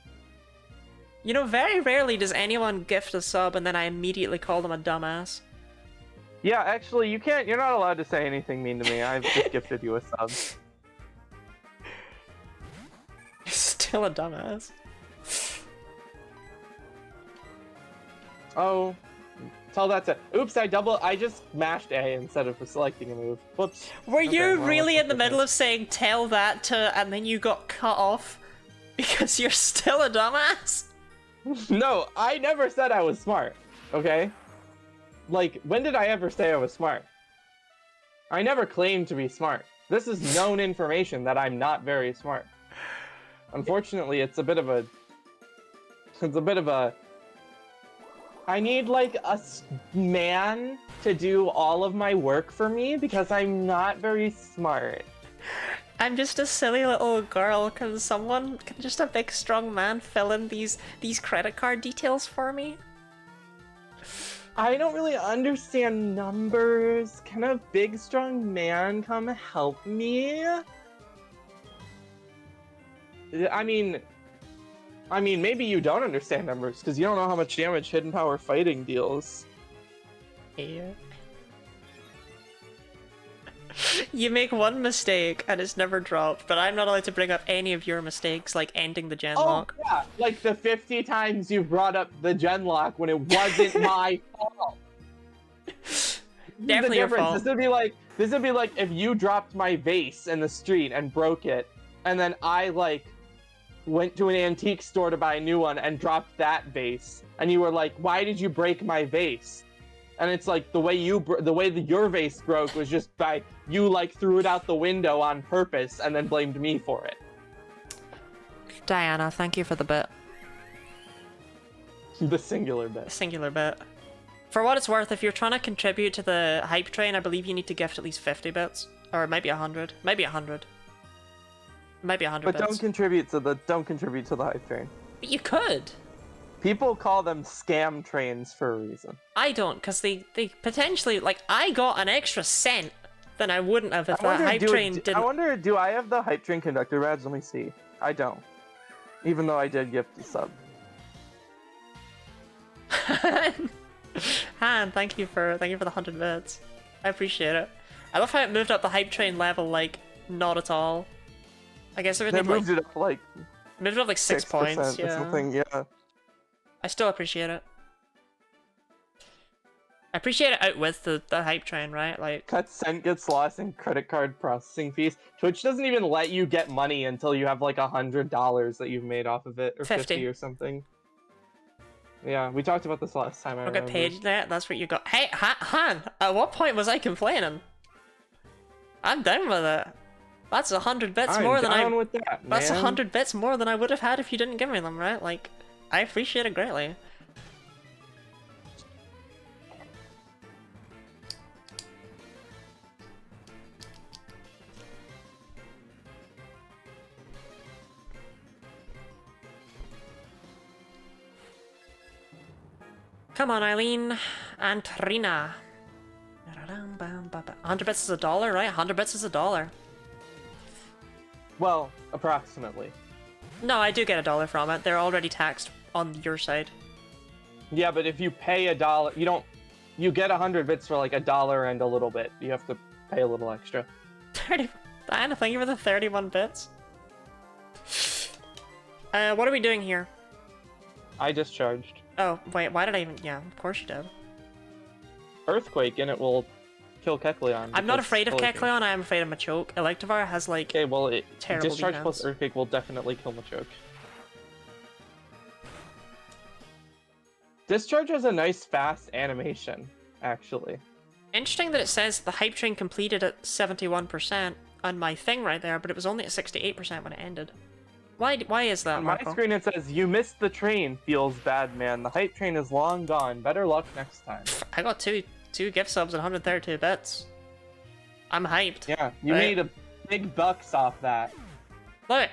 You know, very rarely does anyone gift a sub and then I immediately call them a dumbass. Yeah, actually, you can't. You're not allowed to say anything mean to me. I've just gifted you a sub. You're still a dumbass. Oh, tell that to. Oops, I just mashed A instead of selecting a move. Whoops. Were you really in the middle of saying tell that to, and then you got cut off because you're still a dumbass? No, I never said I was smart. Okay. Like, when did I ever say I was smart? I never claimed to be smart. This is known information that I'm not very smart. Unfortunately, it's a bit of a... I need, like, a man to do all of my work for me because I'm not very smart. I'm just a silly little girl. Can just a big strong man fill in these credit card details for me? I don't really understand numbers. Can a big, strong man come help me? I mean, maybe you don't understand numbers because you don't know how much damage Hidden Power Fighting deals. Yeah. You make one mistake and it's never dropped, but I'm not allowed to bring up any of your mistakes, like ending the genlock. Oh, yeah, like the 50 times you brought up the genlock when it wasn't my fault. Definitely your fault. This would be like if you dropped my vase in the street and broke it, and then I like went to an antique store to buy a new one and dropped that vase, and you were like, "Why did you break my vase?" And it's like the way your vase broke was just by you like threw it out the window on purpose and then blamed me for it. Diana, thank you for the bit. The singular bit. Singular bit. For what it's worth, if you're trying to contribute to the hype train, I believe you need to gift at least 50 bits. Or maybe 100. Maybe 100. might be 100 But bits. don't contribute to the hype train. But you could. People call them scam trains for a reason. I don't, because they potentially, like, I got an extra cent than I wouldn't have if that hype train didn't. I wonder, do I have the hype train conductor badge? Let me see. I don't. Even though I did gift a sub. Han, thank you for the 100 bits. I appreciate it. I love how it moved up the hype train level, like, not at all. I guess it would They need, moved it up like... moved it up like 6 points, or yeah. something, yeah. I still appreciate it. I appreciate it out with the hype train, right? Like, Cut cent gets lost in credit card processing fees. Twitch doesn't even let you get money until you have like $100 that you've made off of it, or 50 or something. Yeah, we talked about this last time. I get paid there. That's what you got. Hey, Han, at what point was I complaining? I'm down with it. That's 100 bits more than I. With that, that's man. 100 bits more than I would have had if you didn't give me them, right? Like, I appreciate it greatly. Come on, Eileen and Trina. 100 bits is $1, right? 100 bits is $1. Well, approximately. No, I do get $1 from it. They're already taxed on your side. Yeah, but if you pay $1, you don't. You get 100 bits for like $1 and a little bit. You have to pay a little extra. 30. Diana, thank you for the 31 bits. What are we doing here? I discharged. Oh, wait, why did I even... Yeah, of course you did. Earthquake, and it will kill Kecleon. I'm not afraid of Kecleon, I am afraid of Machoke. Electivire has, like, okay, well, terrible Discharge defense. plus Earthquake will definitely kill Machoke. Discharge has a nice, fast animation, actually. Interesting that it says the hype train completed at 71% on my thing right there, but it was only at 68% when it ended. Why is that, On my Marco? screen it says, "You missed the train, feels bad, man. The hype train is long gone. Better luck next time." I got two gift subs and 132 bits. I'm hyped. Yeah, you made a big bucks off that. Look,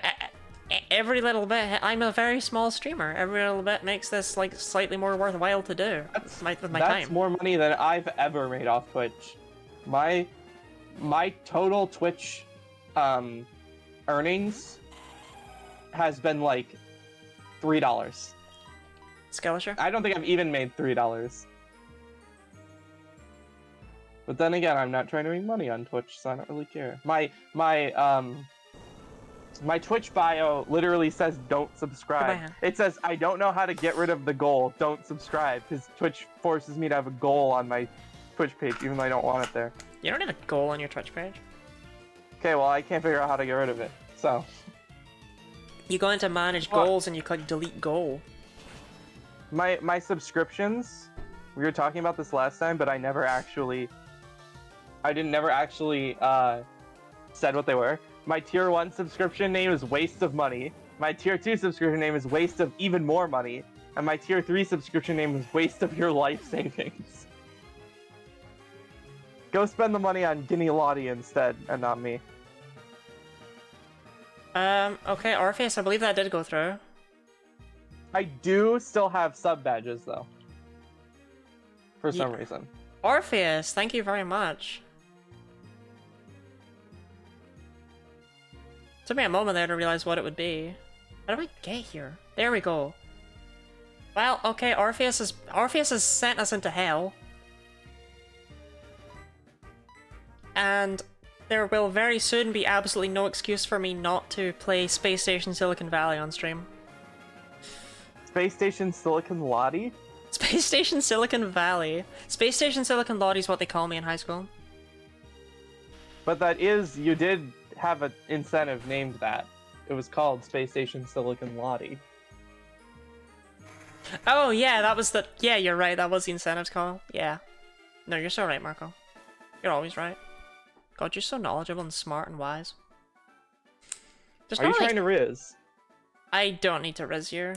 every little bit, I'm a very small streamer. Every little bit makes this, like, slightly more worthwhile to do with my That's time. more money than I've ever made off Twitch. My total Twitch earnings has been like $3. Skelisher? I don't think I've even made $3. But then again, I'm not trying to make money on Twitch, so I don't really care. My Twitch bio literally says don't subscribe. Goodbye. It says I don't know how to get rid of the goal. Don't subscribe, because Twitch forces me to have a goal on my Twitch page, even though I don't want it there. You don't need a goal on your Twitch page. Okay, well I can't figure out how to get rid of it. So You go into manage goals and you click delete goal. my subscriptions, we were talking about this last time, but I never actually said what they were. My tier 1 subscription name is Waste of Money. My tier 2 subscription name is Waste of Even More Money. And my tier 3 subscription name is Waste of Your Life Savings. Go spend the money on Guinea Lottie instead, and not me. Okay, Orpheus, I believe that did go through. I do still have sub badges, though. For some reason. Orpheus, thank you very much. Took me a moment there to realize what it would be. How do I get here? There we go. Well, okay, Orpheus has sent us into hell. And there will very soon be absolutely no excuse for me not to play Space Station Silicon Valley on stream. Space Station Silicon Lottie? Space Station Silicon Valley. Space Station Silicon Lottie is what they call me in high school. But that is, you did have an incentive named that. It was called Space Station Silicon Lottie. Oh yeah, that was the... Yeah, you're right, that was the incentives call. Yeah. No, you're so right, Marco. You're always right. God, you're so knowledgeable and smart and wise. Are you trying to riz? I don't need to riz you.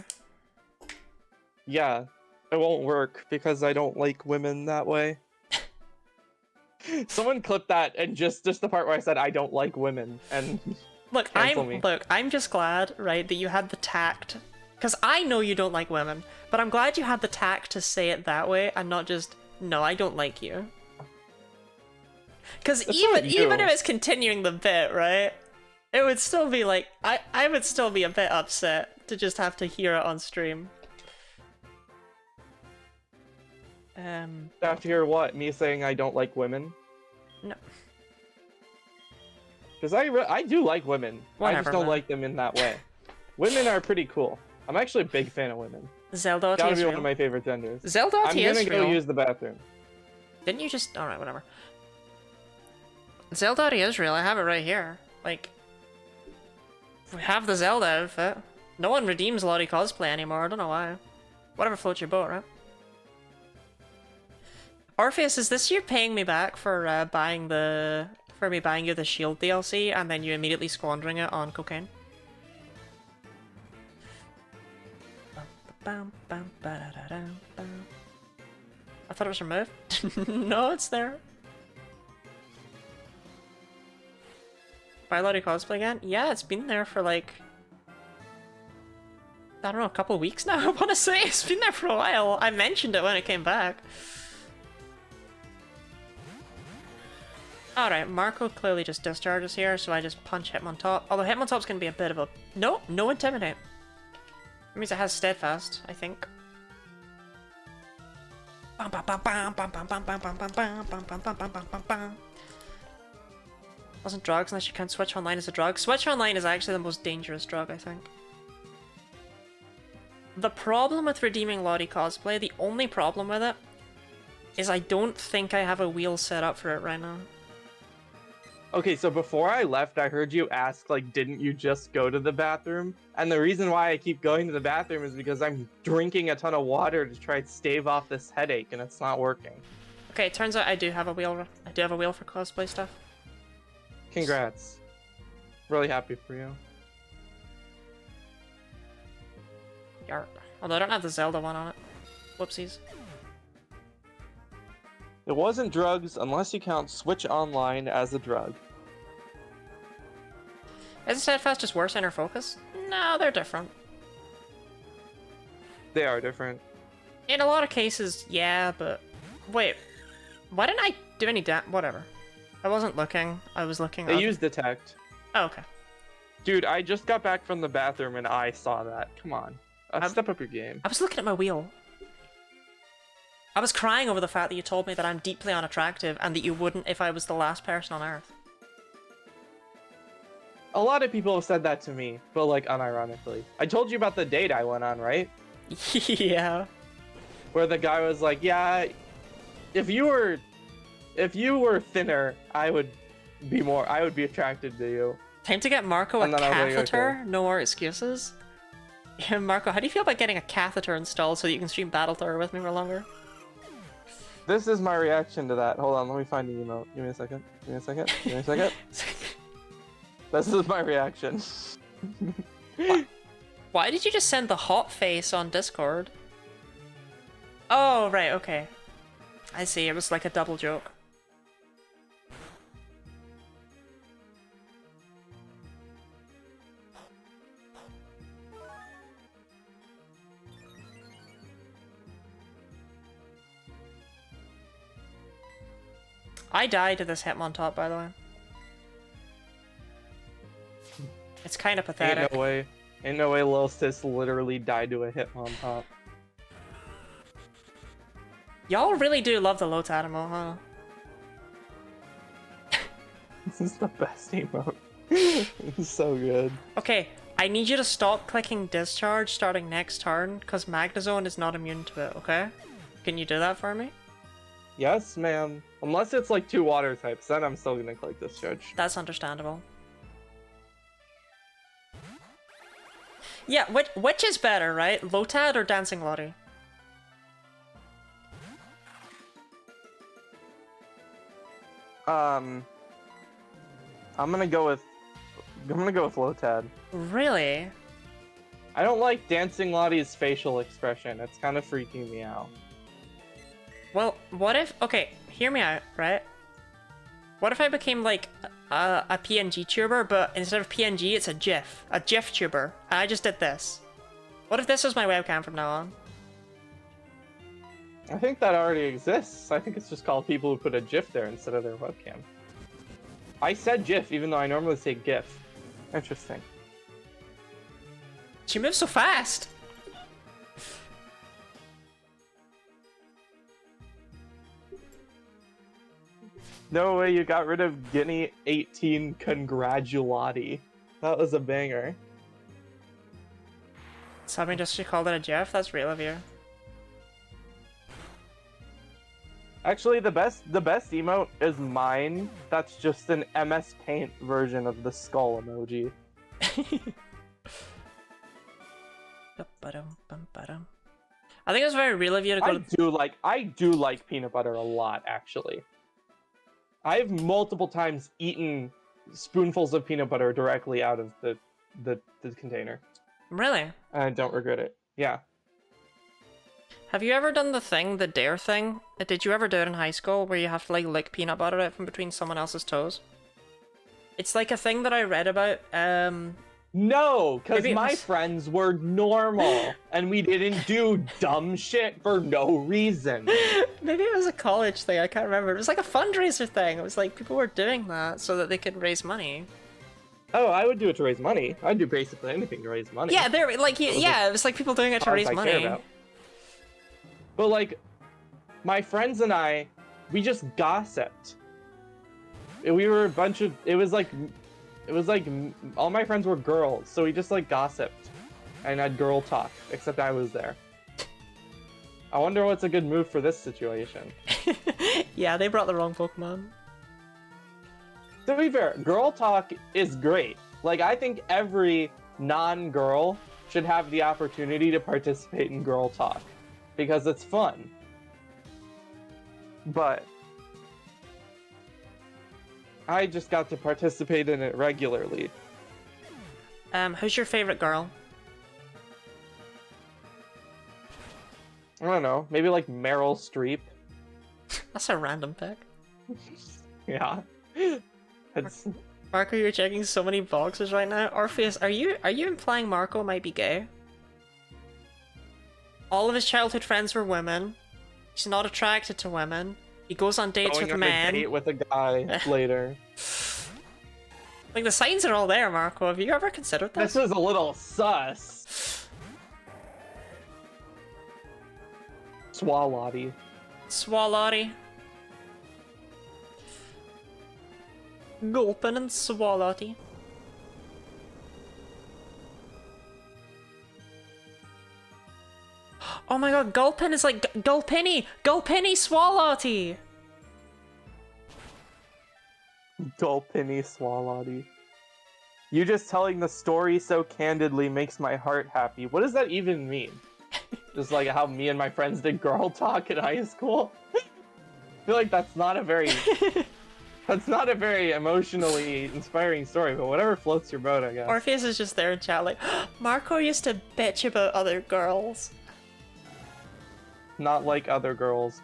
Yeah, it won't work because I don't like women that way. Someone clip that and just the part where I said I don't like women, and Look, Cancel me. I'm just glad, right, that you had the tact, because I know you don't like women, but I'm glad you had the tact to say it that way and not just, no, I don't like you. Because even if it's continuing the bit, right, it would still be like, I would still be a bit upset to just have to hear it on stream. Have to hear what? Me saying I don't like women? No. Because I do like women. Whatever, I just don't man. like them in that way. Women are pretty cool. I'm actually a big fan of women. Zelda Gotta is be real. one of my favorite genders. Zelda I'm is gonna go real. use the bathroom. Didn't you just... Alright, whatever. Zelda is real. I have it right here. Like, we have the Zelda outfit. No one redeems Lottie cosplay anymore. I don't know why. Whatever floats your boat, right? Orpheus, is this you paying me back for buying you the Shield DLC and then you immediately squandering it on cocaine? I thought it was removed. No, it's there. Buy Lottie cosplay again? Yeah, it's been there for like, I don't know, a couple weeks now, I want to say. It's been there for a while. I mentioned it when it came back. Alright, Marco clearly just discharges here, so I just punch Hitmontop. Although Hitmontop's gonna be a bit of a... No, no Intimidate. That means it has Steadfast, I think. Wasn't drugs unless you count Switch Online as a drug. Switch Online is actually the most dangerous drug, I think. The problem with redeeming Lottie cosplay, the only problem with it, is I don't think I have a wheel set up for it right now. Okay, so before I left, I heard you ask, like, didn't you just go to the bathroom? And the reason why I keep going to the bathroom is because I'm drinking a ton of water to try to stave off this headache, and it's not working. Okay, it turns out I do have a wheel. I do have a wheel for cosplay stuff. Congrats. Really happy for you. Yarp. Although I don't have the Zelda one on it. Whoopsies. It wasn't drugs unless you count Switch Online as a drug. Isn't Steadfast just worse inner focus? No, they're different. They are different. In a lot of cases, yeah, but... Wait. Why didn't I do any whatever. I wasn't looking. I was looking They up. use Detect. Oh, okay. Dude, I just got back from the bathroom and I saw that. Come on. Step up your game. I was looking at my wheel. I was crying over the fact that you told me that I'm deeply unattractive and that you wouldn't if I was the last person on Earth. A lot of people have said that to me, but like unironically. I told you about the date I went on, right? Yeah. Where the guy was like, yeah, if you were thinner, I would be attracted to you. Time to get Marco a And then I was like, catheter. okay. No more excuses. Yeah, Marco, how do you feel about getting a catheter installed so that you can stream Battletour with me for longer? This is my reaction to that. Hold on, let me find the emote. Give me a second. Give me a second. Give me a second. This is my reaction. Why did you just send the hot face on Discord? Oh, right, okay. I see, it was like a double joke. I died to this Hitmontop, by the way. It's kind of pathetic. Ain't no way Lil Sis literally died to a Hitmontop. Y'all really do love the Lotadimo, huh? This is the best emote. This is so good. Okay, I need you to stop clicking Discharge starting next turn, because Magnezone is not immune to it, okay? Can you do that for me? Yes, ma'am. Unless it's like 2 water types, then I'm still gonna click Discharge. That's understandable. Yeah, which is better, right? Lotad or Dancing Lottie? I'm gonna go with Lotad. Really? I don't like Dancing Lottie's facial expression. It's kind of freaking me out. Well, what if... Okay, hear me out, right? What if I became, like, a PNG tuber, but instead of PNG, it's a GIF tuber. And I just did this. What if this was my webcam from now on? I think that already exists. I think it's just called people who put a GIF there instead of their webcam. I said GIF, even though I normally say GIF. Interesting. She moves so fast! No way you got rid of Guinea 18 Congratulati. That was a banger. Somebody just called it a GIF? That's real of you. Actually, the best emote is mine. That's just an MS Paint version of the skull emoji. I think it was very real of you to go I do like peanut butter a lot, actually. I've multiple times eaten spoonfuls of peanut butter directly out of the container. Really? And I don't regret it. Yeah. Have you ever done the dare thing? Did you ever do it in high school where you have to like lick peanut butter out from between someone else's toes? It's like a thing that I read about, No, because my was... friends were normal, and we didn't do dumb shit for no reason. Maybe it was a college thing, I can't remember. It was like a fundraiser thing. It was like people were doing that so that they could raise money. Oh, I would do it to raise money. I'd do basically anything to raise money. Yeah, they're like, yeah, it was like people doing it to raise money. But like, my friends and I, we just gossiped. We were a bunch of, it was like all my friends were girls, so we just like gossiped and had girl talk, except I was there. I wonder what's a good move for this situation. Yeah, they brought the wrong Pokemon. To be fair, girl talk is great. Like, I think every non-girl should have the opportunity to participate in girl talk, because it's fun. But I just got to participate in it regularly. Who's your favorite girl? I don't know, maybe like Meryl Streep. That's a random pick. Yeah. It's... Marco, you're checking so many boxes right now. Orpheus, are you implying Marco might be gay? All of his childhood friends were women. He's not attracted to women. He goes on dates with men. Going on a date with a guy later. Like, the signs are all there, Marco. Have you ever considered this? This is a little sus. Swallotti. Swallotti. Gulpin and Swallotti. Oh my god, Gulpin is like Gulpini! Gulpini Swallotti! Gulpini Swallotti. You just telling the story so candidly makes my heart happy. What does that even mean? Just like how me and my friends did girl talk in high school? I feel like that's not a very... That's not a very emotionally inspiring story, but whatever floats your boat, I guess. Orpheus is just there in chat like, Marco used to bitch about other girls. Not like other girls.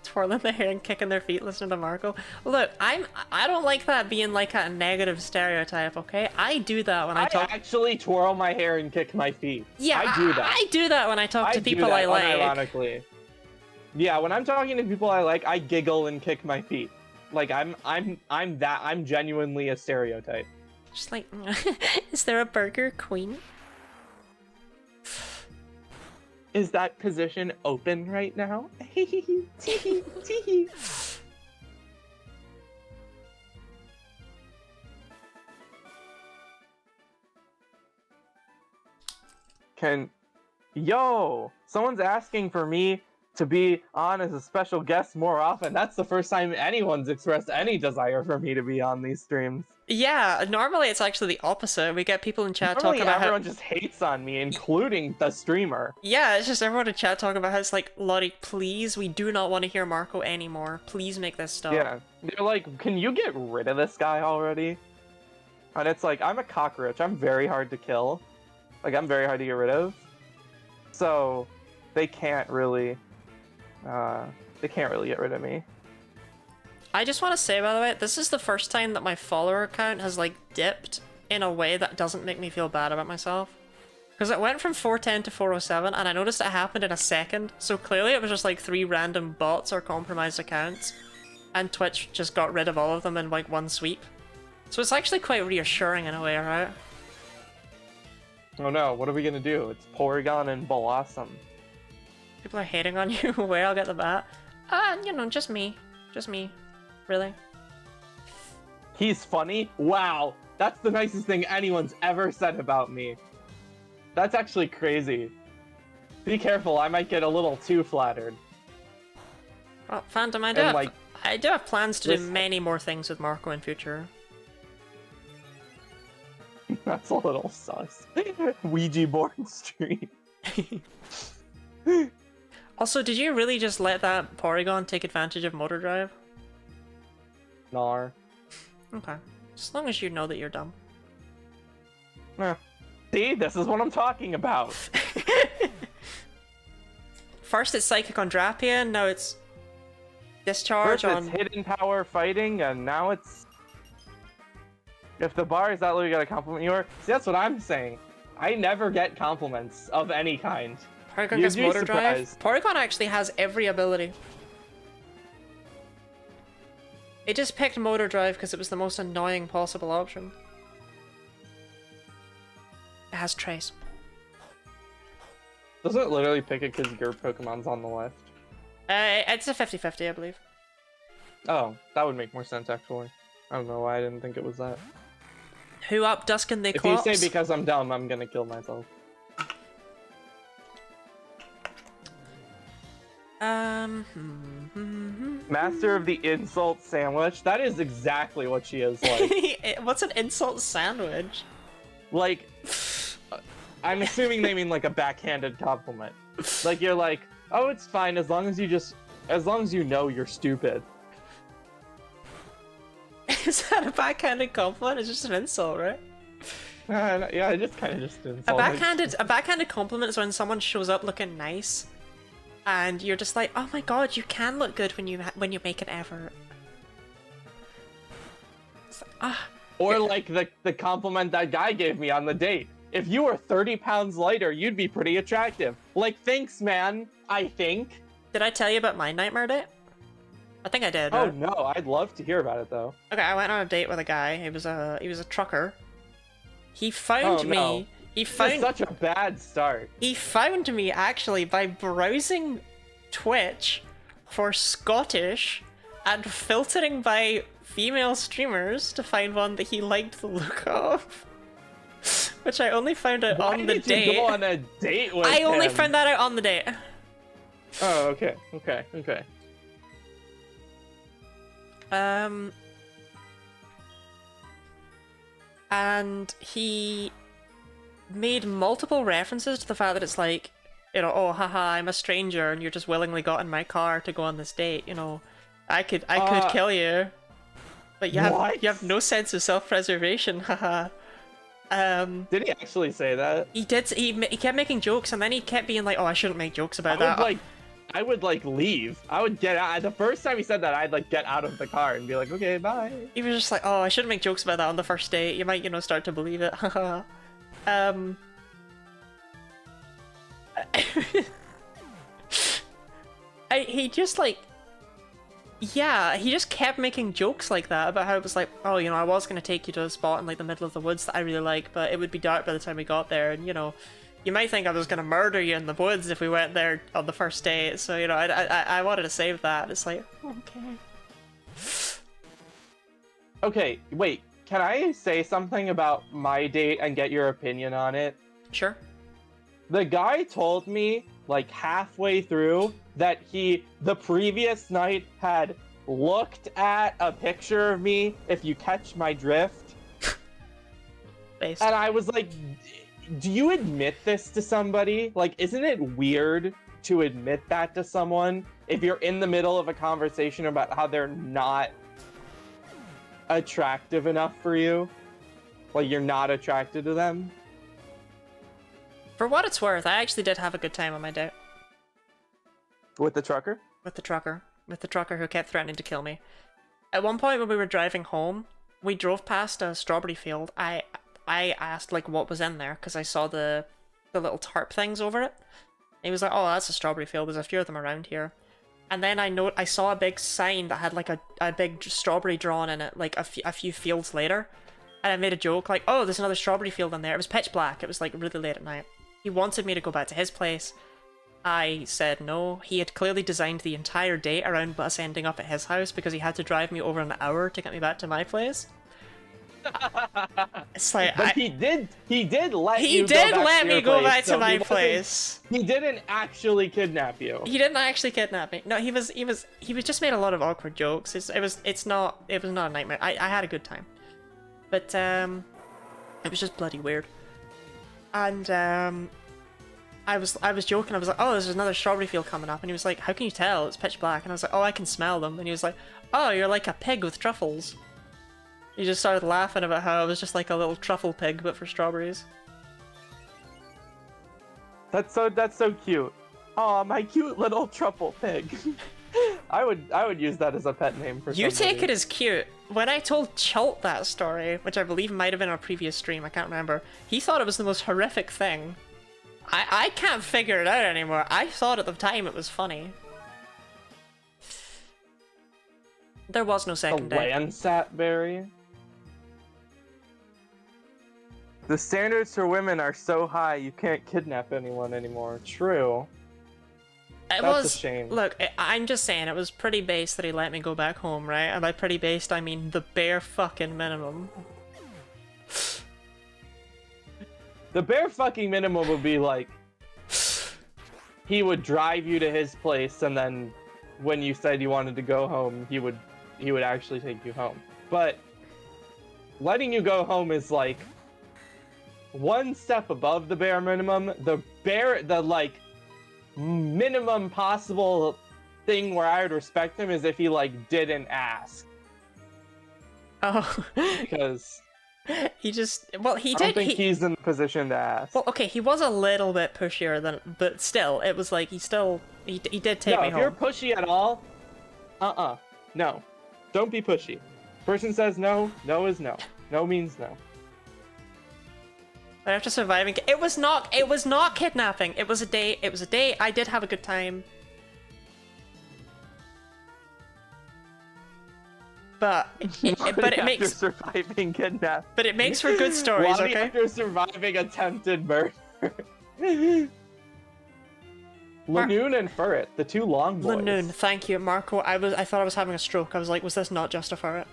Twirling their hair and kicking their feet listening to Marco. Look, I don't like that being like a negative stereotype, okay? I do that when I talk. I actually twirl my hair and kick my feet. Yeah, I do that. I do that when I talk to people I like. Unironically. Yeah, when I'm talking to people I like, I giggle and kick my feet. Like I'm genuinely a stereotype. Just like, is there a Burger Queen? Is that position open right now? Yo, someone's asking for me to be on as a special guest more often. That's the first time anyone's expressed any desire for me to be on these streams. Yeah, normally it's actually the opposite. We get people in chat talking about everyone just hates on me, including the streamer. Yeah, it's just everyone in chat talking about how it's like, Lottie, please, we do not want to hear Marco anymore. Please make this stop. Yeah, they're like, can you get rid of this guy already? And it's like, I'm a cockroach. I'm very hard to kill. Like, I'm very hard to get rid of. So, they can't really They can't really get rid of me. I just want to say, by the way, this is the first time that my follower count has, like, dipped in a way that doesn't make me feel bad about myself. Because it went from 410 to 407, and I noticed it happened in a second, so clearly it was just, like, 3 random bots or compromised accounts, and Twitch just got rid of all of them in, like, one sweep. So it's actually quite reassuring in a way, right? Oh no, what are we gonna do? It's Porygon and Blossom. People are hating on you. Where I'll get the bat? You know, just me. Just me. Really? He's funny? Wow, that's the nicest thing anyone's ever said about me. That's actually crazy. Be careful, I might get a little too flattered. Well, Phantom, I do have plans to do many more things with Marco in future. That's a little sus. Ouija board stream. Also, did you really just let that Porygon take advantage of Motor Drive? Nar. Okay. As long as you know that you're dumb. See, this is what I'm talking about. First it's Psychic on Drapion, now it's Discharge First on... it's Hidden Power fighting, and now it's... If the bar is that low, you gotta compliment your... See, that's what I'm saying. I never get compliments of any kind. Porygon gets Motor Drive? Porygon actually has every ability. It just picked Motor Drive because it was the most annoying possible option. It has Trace. Doesn't it literally pick it because your Pokemon's on the left? It's a 50-50, I believe. Oh, that would make more sense, actually. I don't know why I didn't think it was that. Who up Duskin they If you say because I'm dumb, I'm gonna kill myself. Master of the insult sandwich? That is exactly what she is like. What's an insult sandwich? Like, I'm assuming they mean like a backhanded compliment. Like you're like, oh, it's fine as long as you know you're stupid. Is that a backhanded compliment? It's just an insult, right? Yeah, I just kind of just insult. A backhanded compliment is when someone shows up looking nice, and you're just like, oh my god, you can look good when you make an effort. It's like, ah. Or like the compliment that guy gave me on the date. If you were 30 pounds lighter, you'd be pretty attractive. Like, thanks, man. I think. Did I tell you about my nightmare date? I think I did. Oh no, I'd love to hear about it though. Okay, I went on a date with a guy. He was a trucker. He found me. No. He found such a bad start. He found me actually by browsing Twitch for Scottish and filtering by female streamers to find one that he liked the look of. Which I only found out on the date. You go on a date with I only him? found that out on the date. Oh, okay. And he made multiple references to the fact that it's like, you know, oh haha, I'm a stranger and you just willingly got in my car to go on this date, you know. I could kill you. But you have no sense of self-preservation, haha. Did he actually say that? He did. He kept making jokes, and then he kept being like, "Oh, I shouldn't make jokes about that." I would leave. I would get out. The first time he said that, I'd like get out of the car and be like, "Okay, bye." He was just like, "Oh, I shouldn't make jokes about that on the first date. You might, you know, start to believe it." Haha. He just like. Yeah, he just kept making jokes like that about how it was like, oh, you know, I was going to take you to a spot in like the middle of the woods that I really like, but it would be dark by the time we got there, and you know, you might think I was going to murder you in the woods if we went there on the first date, so you know, I wanted to save that. It's like, okay. Okay, wait, can I say something about my date and get your opinion on it? Sure. The guy told me, like halfway through, that he, the previous night, had looked at a picture of me, if you catch my drift. Based. And I was like, do you admit this to somebody? Like, isn't it weird to admit that to someone if you're in the middle of a conversation about how they're not attractive enough for you? Like, you're not attracted to them? For what it's worth, I actually did have a good time on my date. With the trucker? with the trucker who kept threatening to kill me. At one point when we were driving home, we drove past a strawberry field. I asked like what was in there because I saw the little tarp things over it. And he was like, "Oh, that's a strawberry field. There's a few of them around here." And then I saw a big sign that had like a big strawberry drawn in it, like a few fields later. And I made a joke like, "Oh, there's another strawberry field in there." It was pitch black. It was like really late at night. He wanted me to go back to his place. I said no. He had clearly designed the entire day around us ending up at his house because he had to drive me over an hour to get me back to my place. It's like, but he did let me go back to my place. He didn't actually kidnap you. He didn't actually kidnap me. No, he was just made a lot of awkward jokes. It was not a nightmare. I had a good time, but it was just bloody weird. And I was joking. I was like, "Oh, there's another strawberry field coming up," and he was like, "How can you tell? It's pitch black." And I was like, "Oh, I can smell them." And he was like, "Oh, you're like a pig with truffles." He just started laughing about how I was just like a little truffle pig, but for strawberries. That's so cute. Oh, my cute little truffle pig. I would use that as a pet name for somebody. You take it as cute. When I told Chult that story, which I believe might have been our previous stream, I can't remember, he thought it was the most horrific thing. I can't figure it out anymore. I thought at the time it was funny. There was no second day. Lansatberry. The standards for women are so high you can't kidnap anyone anymore. True. That's a shame. Look, I'm just saying, it was pretty base that he let me go back home, right? And by pretty based, I mean the bare fucking minimum. The bare fucking minimum would be like, he would drive you to his place, and then when you said you wanted to go home, he would actually take you home. But letting you go home is like one step above the bare minimum. The like minimum possible thing where I would respect him is if he like didn't ask. Oh. Because he just, well, he did. I don't think he's in the position to ask. Well, okay, he was a little bit pushier than, but still, it was like he did take me home. If you're pushy at all, no, don't be pushy. Person says no, no is no. No means no. But after surviving, it was not kidnapping. It was a day. It was a day. I did have a good time. But it makes surviving kidnap. But it makes for good stories, okay? After surviving attempted murder. Lanoon and Furret, the two long boys. Lanoon, thank you, Marco. I thought I was having a stroke. I was like, was this not just a Furret?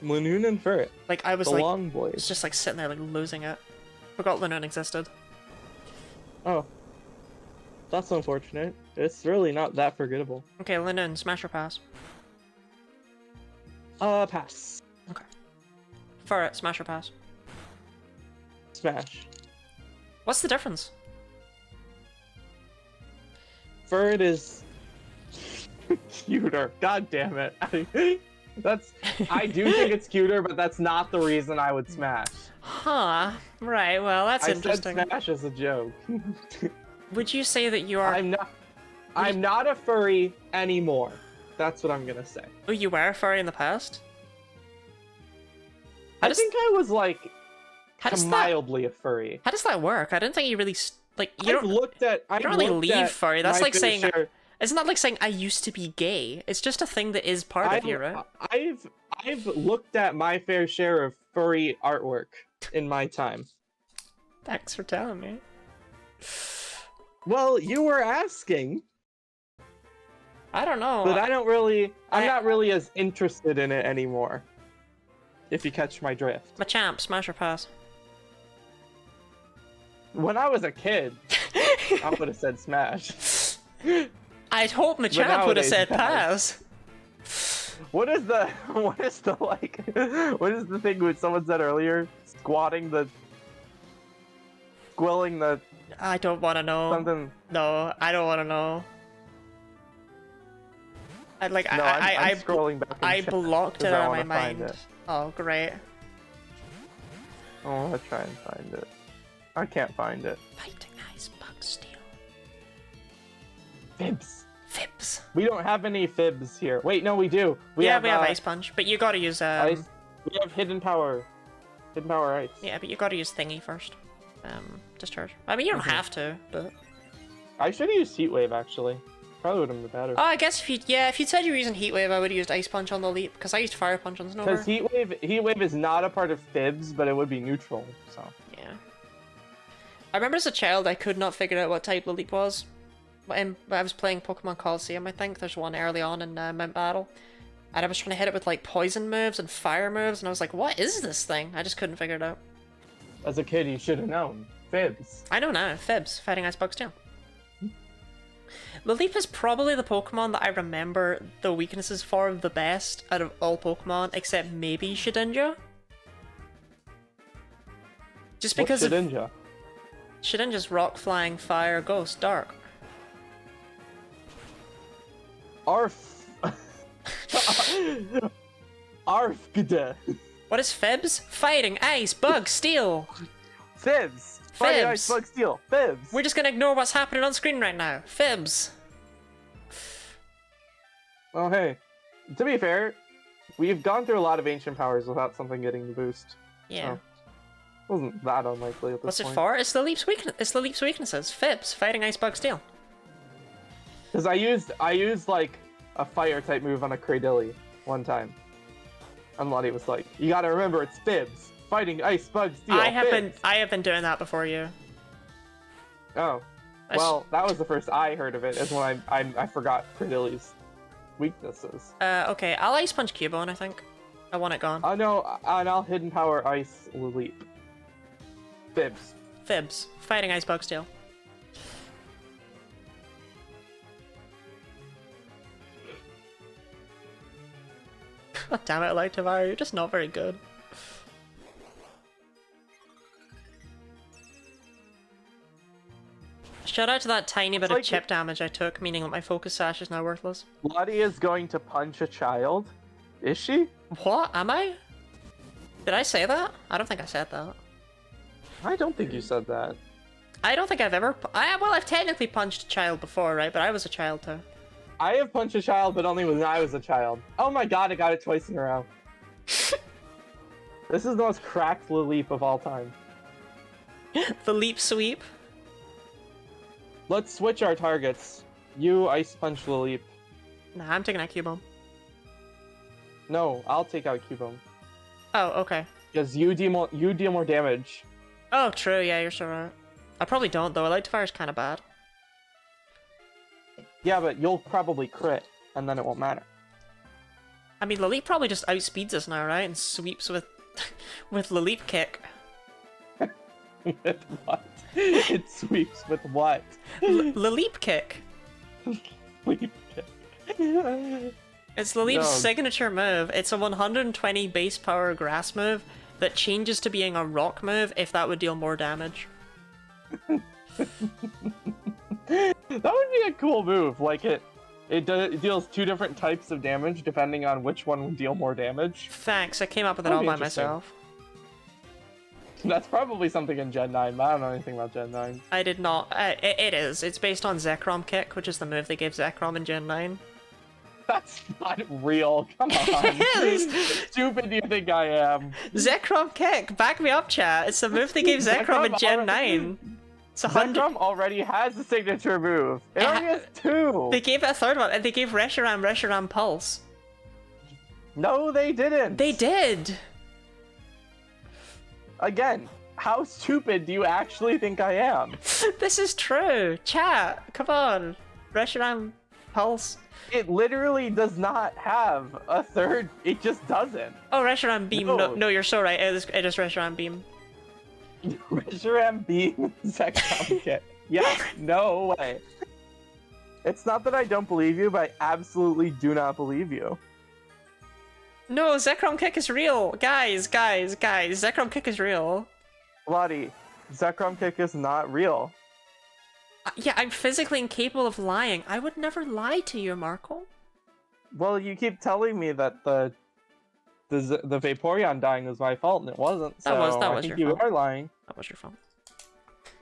Lanoon and Furret. Like I was the like, long boys. was just like sitting there like losing it. Forgot Lanoon existed. Oh, that's unfortunate. It's really not that forgettable. Okay, Lanoon, smash or pass? Pass. Okay. Furret, smash or pass? Smash. What's the difference? Furret is cuter. God damn it. I do think it's cuter, but that's not the reason I would smash. Huh. Right, well, that's interesting. I said smash as a joke. Would you say that you are... I'm not a furry anymore. That's what I'm gonna say. Oh, you were a furry in the past? I think I was like mildly a furry. How does that work? I don't think you really like. You don't really leave furry. That's like saying. Isn't that like saying I used to be gay? It's just a thing that is part of you, right? I've looked at my fair share of furry artwork in my time. Thanks for telling me. Well, you were asking. I don't know. But I'm not really as interested in it anymore. If you catch my drift. Machamp, smash or pass? When I was a kid, I would have said smash. I'd hope Machamp would have said pass. What is the thing when someone said earlier? Squilling the... I don't want to know. Something... No, I don't want to know. I'm scrolling back. I blocked it out of my mind. Oh, great. I want to try and find it. I can't find it. Fighting Ice Bug Steel. Fibs. Fibs. We don't have any fibs here. Wait, no, we do. We have Ice Punch, but you gotta use ice. We have hidden power. Hidden power ice. Yeah, but you gotta use thingy first. Discharge. I mean, you don't have to, but I should have used Heat Wave actually. Probably would have been better. Oh, I guess if you said you were using Heat Wave, I would have used Ice Punch on the leap because I used Fire Punch on Snover. Because Heat Wave is not a part of fibs, but it would be neutral. So yeah. I remember as a child, I could not figure out what type the leap was. When I was playing Pokemon Coliseum, I think there's one early on in Mount Battle, and I was trying to hit it with like poison moves and fire moves, and I was like, "What is this thing?" I just couldn't figure it out. As a kid, you should have known. Fibs. I know now. Fibs, fighting Ice Bug's tail. Laleep is probably the Pokemon that I remember the weaknesses for the best out of all Pokemon, except maybe Shedinja. Just because What's Shedinja? Shedinja's Rock, Flying, Fire, Ghost, Dark. Arf. Arfgda. What is Fibs? Fighting Ice Bug Steel. Fibs. Fighting Ice Bug Steel. Fibs. We're just gonna ignore what's happening on screen right now. Fibs. Oh, hey. To be fair, we've gone through a lot of ancient powers without something getting the boost. Yeah. So, wasn't that unlikely at this What's point. it for? It's the leap's weakness. It's the leap's weaknesses. Fibs. Fighting Ice Bug Steel. Because I used like a fire type move on a Cradilly one time. And Lottie was like, "You gotta remember, it's Fibs. Fighting Ice Bug Steel." I have been doing that before you. Oh, well, that was the first I heard of it. Is when I forgot Cradilly's weaknesses. Okay, I'll Ice Punch Cubone, I think. I want it gone. No, and I'll Hidden Power Ice Leap. Fibs. Fibs. Fighting Ice Bug Steel. God damn it, Electivire, you're just not very good. Shout out to that tiny bit of chip damage I took, meaning that my Focus Sash is now worthless. Lottie is going to punch a child? Is she? What? Am I? Did I say that? I don't think I said that. I don't think you said that. I don't think I've ever... well, I've technically punched a child before, right? But I was a child too. I have punched a child, but only when I was a child. Oh my god, I got it twice in a row. This is the most cracked leap of all time. The leap sweep. Let's switch our targets. You Ice Punch Leap. Nah, I'm taking out Cubone. No, I'll take out Cubone. Oh, okay. Because you deal more damage. Oh, true, yeah, you're so right. I probably don't, though. Electivire's kind of bad. Yeah, but you'll probably crit, and then it won't matter. I mean, Laleep probably just outspeeds us now, right? And sweeps with with Laleep Kick. With what? It sweeps with what? Laleep Kick. Leap kick. It's Laleep's signature move. It's a 120 base power grass move that changes to being a rock move if that would deal more damage. That would be a cool move. Like it deals two different types of damage depending on which one would deal more damage. Thanks, I came up with it all by myself. That's probably something in Gen 9, but I don't know anything about Gen 9. I did not. It is. It's based on Zekrom Kick, which is the move they gave Zekrom in Gen 9. That's not real. Come on. It is. How stupid do you think I am? Zekrom Kick. Back me up, chat. It's the move they gave Zekrom in Gen 9. It's Zekrom already has a signature move. It only has two. They gave it a third one, and they gave Reshiram Pulse. No, they didn't. They did. Again, how stupid do you actually think I am? This is true. Chat, come on. Reshiram Pulse. It literally does not have a third. It just doesn't. Oh, Reshiram Beam. No, you're so right. It is Reshiram Beam. Reshiram Beam Zekrom Kick. Yeah, no way. It's not that I don't believe you, but I absolutely do not believe you. No, Zekrom Kick is real. Guys. Zekrom Kick is real. Lottie, Zekrom Kick is not real. Yeah, I'm physically incapable of lying. I would never lie to you, Marco. Well, you keep telling me that the Vaporeon dying was my fault, and it wasn't. So that was I think your you fault. are lying. That was your fault.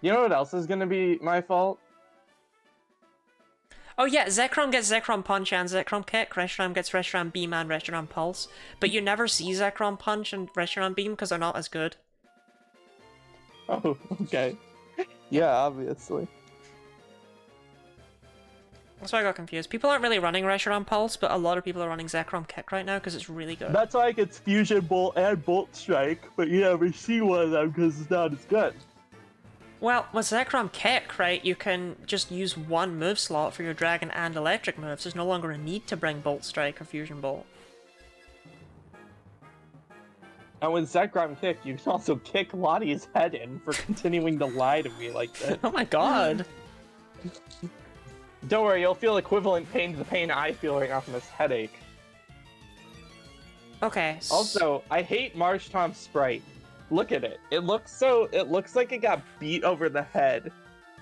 You know what else is gonna be my fault? Oh yeah, Zekrom gets Zekrom Punch and Zekrom Kick, Reshiram gets Reshiram Beam and Reshiram Pulse, but you never see Zekrom Punch and Reshiram Beam because they're not as good. Oh, okay. Yeah, obviously. That's why I got confused. People aren't really running Reshiram Pulse, but a lot of people are running Zekrom Kick right now because it's really good. That's why it gets Fusion Bolt and Bolt Strike, but you never see one of them because it's not as good. Well, with Zekrom Kick, right, you can just use one move slot for your Dragon and Electric moves. There's no longer a need to bring Bolt Strike or Fusion Bolt. And with Zekrom Kick, you can also kick Lottie's head in for continuing to lie to me like this. Oh my god. Don't worry, you'll feel equivalent pain to the pain I feel right now from this headache. Okay. Also, I hate Marshtomp's sprite. Look at it. It looks like it got beat over the head.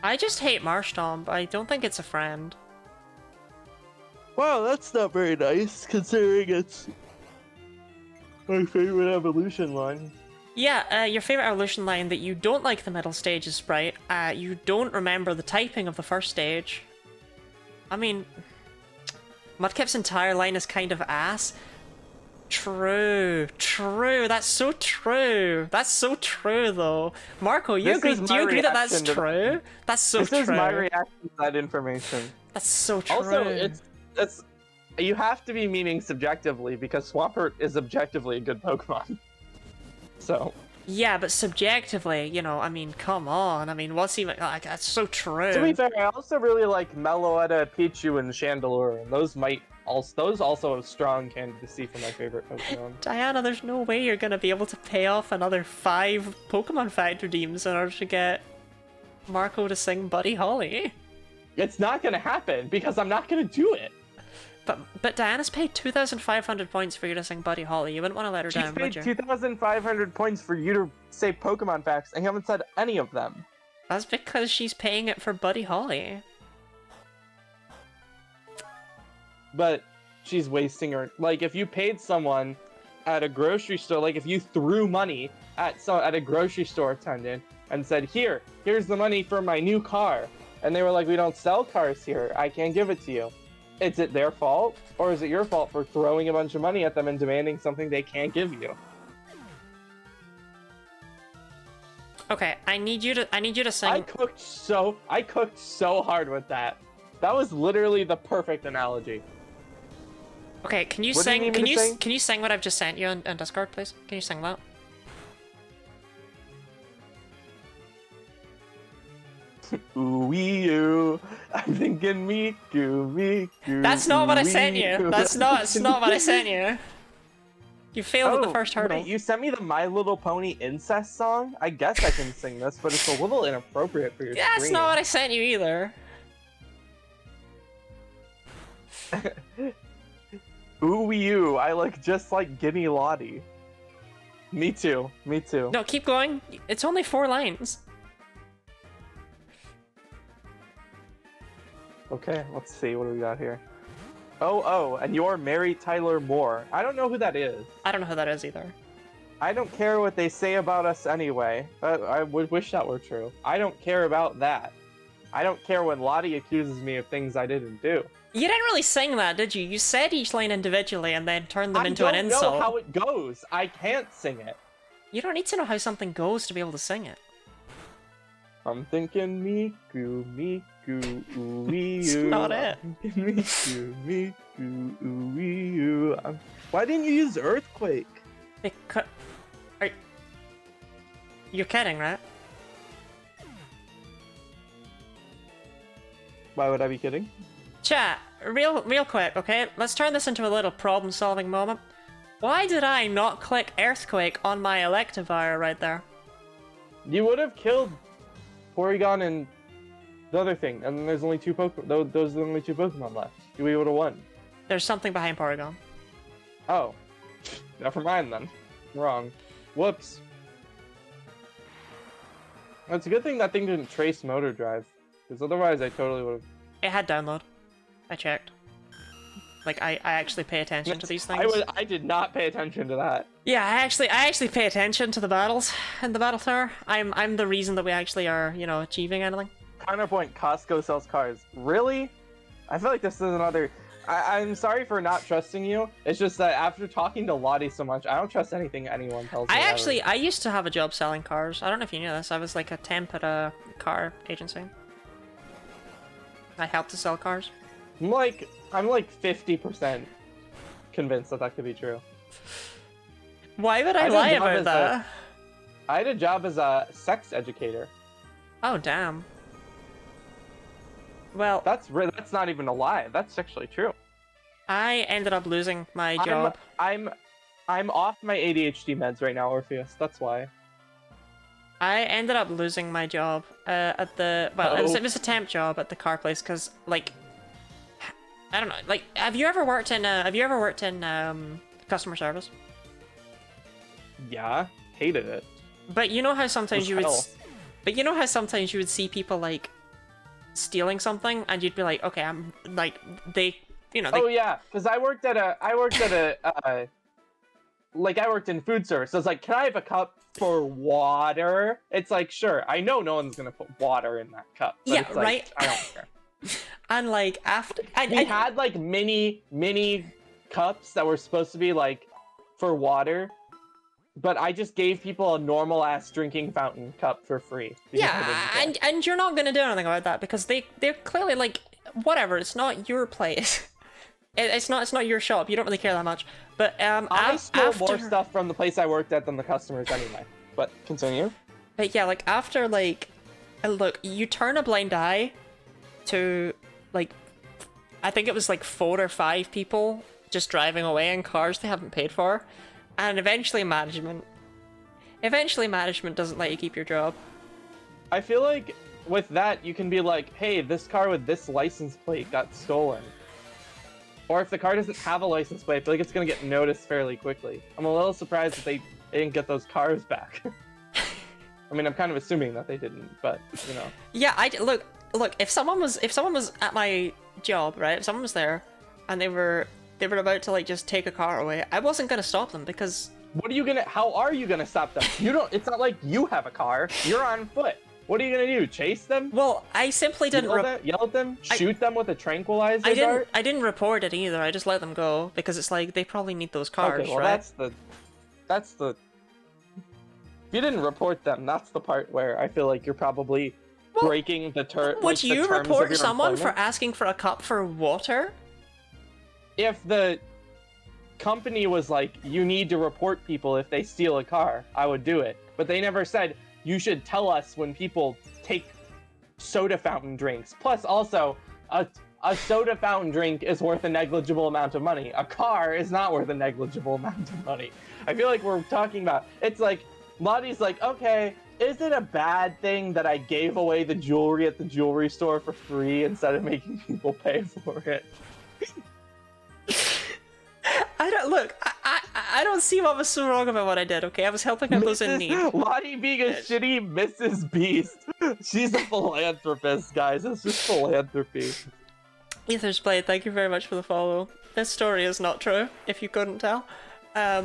I just hate Marshtomp. I don't think it's a friend. Wow, that's not very nice, considering it's my favorite evolution line. Yeah, your favorite evolution line that you don't like the middle stage's sprite. You don't remember the typing of the first stage. I mean, Mudkip's entire line is kind of ass. True, that's so true. That's so true, though. Marco, do you agree that that's true? That's so true. This is my reaction to that information. That's so true. Also, it's you have to be meaning subjectively because Swampert is objectively a good Pokemon. So. Yeah, but subjectively, you know, I mean, come on. I mean, what's even like? That's so true. To be fair, I also really like Meloetta, Pichu, and Chandelure, and those also have strong candidacy for my favorite Pokemon. Diana, there's no way you're gonna be able to pay off another 5 Pokemon Fact redeems in order to get Marco to sing Buddy Holly. It's not gonna happen because I'm not gonna do it. But Diana's paid 2,500 points for you to sing Buddy Holly. You wouldn't want to let her down, would you? She's paid 2,500 points for you to say Pokemon facts, and you haven't said any of them. That's because she's paying it for Buddy Holly. But she's wasting her. Like, if you paid someone at a grocery store, like if you threw money at a grocery store attendant and said, here's the money for my new car, and they were like, we don't sell cars here, I can't give it to you. Is it their fault, or is it your fault for throwing a bunch of money at them and demanding something they can't give you? Okay, I need you to sing. I cooked so hard with that. That was literally the perfect analogy. Okay, can you sing? Can you sing what I've just sent you on Discord, please? Can you sing that? Ooh-wee-oo, I'm thinking Miku. That's not what I sent you. That's not what I sent you. You failed at the first hurdle. Wait, you sent me the My Little Pony incest song? I guess I can sing this, but it's a little inappropriate for your stream. That's not what I sent you either. Ooh-wee-oo, I look just like Guinea Lottie. Me too. No, keep going. It's only 4 lines. Okay, let's see, what do we got here? Oh, and you're Mary Tyler Moore. I don't know who that is. I don't know who that is either. I don't care what they say about us anyway. I would wish that were true. I don't care about that. I don't care when Lottie accuses me of things I didn't do. You didn't really sing that, did you? You said each line individually and then turned them into an insult. I don't know how it goes. I can't sing it. You don't need to know how something goes to be able to sing it. I'm thinking Miku, ooh-wee-oo. That's not it. Miku, ooh-wee-oo. Why didn't you use Earthquake? Because... You're kidding, right? Why would I be kidding? Chat, real quick, okay? Let's turn this into a little problem-solving moment. Why did I not click Earthquake on my Electivire right there? You would have killed Porygon and the other thing, and then there's only 2 Pokemon. Those are the only 2 Pokemon left. We would have won. There's something behind Porygon. Oh. Never mind then. Wrong. Whoops. It's a good thing that thing didn't trace motor drive, because otherwise I totally would have... It had download. I checked. Like, I actually pay attention to these things. I did not pay attention to that. Yeah, I actually pay attention to the battles in the Battle Tower. I'm the reason that we actually are, you know, achieving anything. Counterpoint, Costco sells cars. Really? I feel like this is another. I'm sorry for not trusting you. It's just that after talking to Lottie so much, I don't trust anything anyone tells me. I used to have a job selling cars. I don't know if you knew this. I was like a temp at a car agency. I helped to sell cars. I'm like 50% convinced that could be true. Why would I lie about that? I had a job as a sex educator. Oh damn. Well, that's not even a lie. That's actually true. I ended up losing my job. I'm off my ADHD meds right now, Orpheus. That's why. I ended up losing my job at the it was a temp job at the car place because like I don't know, like have you ever worked in customer service? Yeah, hated it. But you know how sometimes you would see people like stealing something and you'd be like, okay, I'm like oh yeah, because I worked in food service. So it's like, can I have a cup for water? It's like, sure. I know no one's gonna put water in that cup. But yeah, it's like, right. I don't care. And like after we had like mini cups that were supposed to be like for water, but I just gave people a normal ass drinking fountain cup for free. Yeah, and you're not gonna do anything about that because they're clearly like, whatever. It's not your place. It's not your shop. You don't really care that much. But I stole more stuff from the place I worked at than the customers anyway. But continue. But yeah, like after like, look, you turn a blind eye to like, I think it was like 4 or 5 people just driving away in cars they haven't paid for, and eventually management doesn't let you keep your job. I feel like with that you can be like, hey, this car with this license plate got stolen. Or if the car doesn't have a license plate, I feel like it's gonna get noticed fairly quickly. I'm a little surprised that they didn't get those cars back. I mean, I'm kind of assuming that they didn't, but you know. Yeah, look. If someone was at my job, right? If someone was there, and they were about to like just take a car away, I wasn't gonna stop them because. How are you gonna stop them? You don't. It's not like you have a car. You're on foot. What are you gonna do? Chase them? Well, I simply didn't yell at them. Shoot them with a tranquilizer dart? I didn't report it either. I just let them go because it's like they probably need those cars, okay, well, right? That's the. If you didn't report them, that's the part where I feel like you're probably breaking the term. Would you report someone for asking for a cup for water? If the company was like, you need to report people if they steal a car, I would do it. But they never said, you should tell us when people take soda fountain drinks. Plus, also, a soda fountain drink is worth a negligible amount of money. A car is not worth a negligible amount of money. I feel like we're talking about, it's like, Lottie's like, okay, is it a bad thing that I gave away the jewelry at the jewelry store for free instead of making people pay for it? I don't see what was so wrong about what I did, okay? I was helping out those in need. Lottie being a shitty Mrs. Beast. She's a philanthropist, guys. It's just philanthropy. Ether's Blade, thank you very much for the follow. This story is not true, if you couldn't tell. I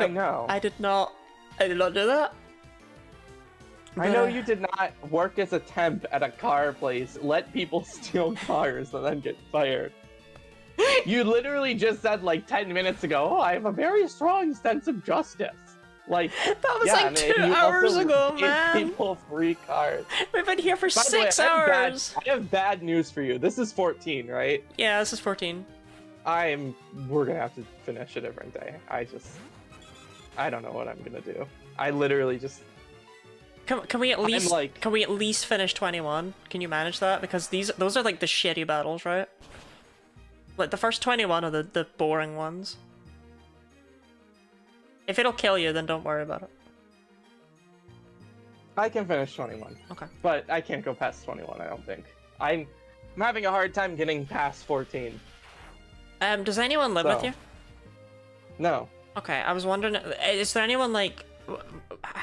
know. I did not do that. I know you did not work as a temp at a car place, let people steal cars, and then get fired. You literally just said like 10 minutes ago, oh, I have a very strong sense of justice. Like, that was like 2 hours ago, man. People free cars. We've been here for 6 hours. I have bad news for you. This is 14, right? Yeah, this is 14. We're gonna have to finish a different day. I don't know what I'm gonna do. I literally just. Can we at least finish 21? Can you manage that? Because those are like the shitty battles, right? Like the first 21 are the boring ones. If it'll kill you, then don't worry about it. I can finish 21. Okay. But I can't go past 21, I don't think. I'm having a hard time getting past 14. Does anyone live with you? No. Okay, I was wondering, is there anyone like,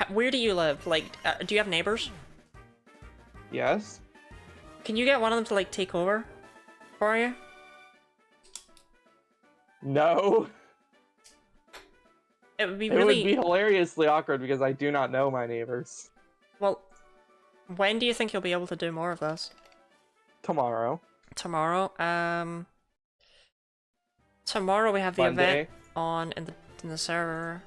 where do you live? Like, do you have neighbors? Yes. Can you get one of them to like take over for you? No. It would be It would be hilariously awkward because I do not know my neighbors. Well, when do you think you'll be able to do more of this? Tomorrow. Tomorrow, tomorrow we have the Monday. event on in the server.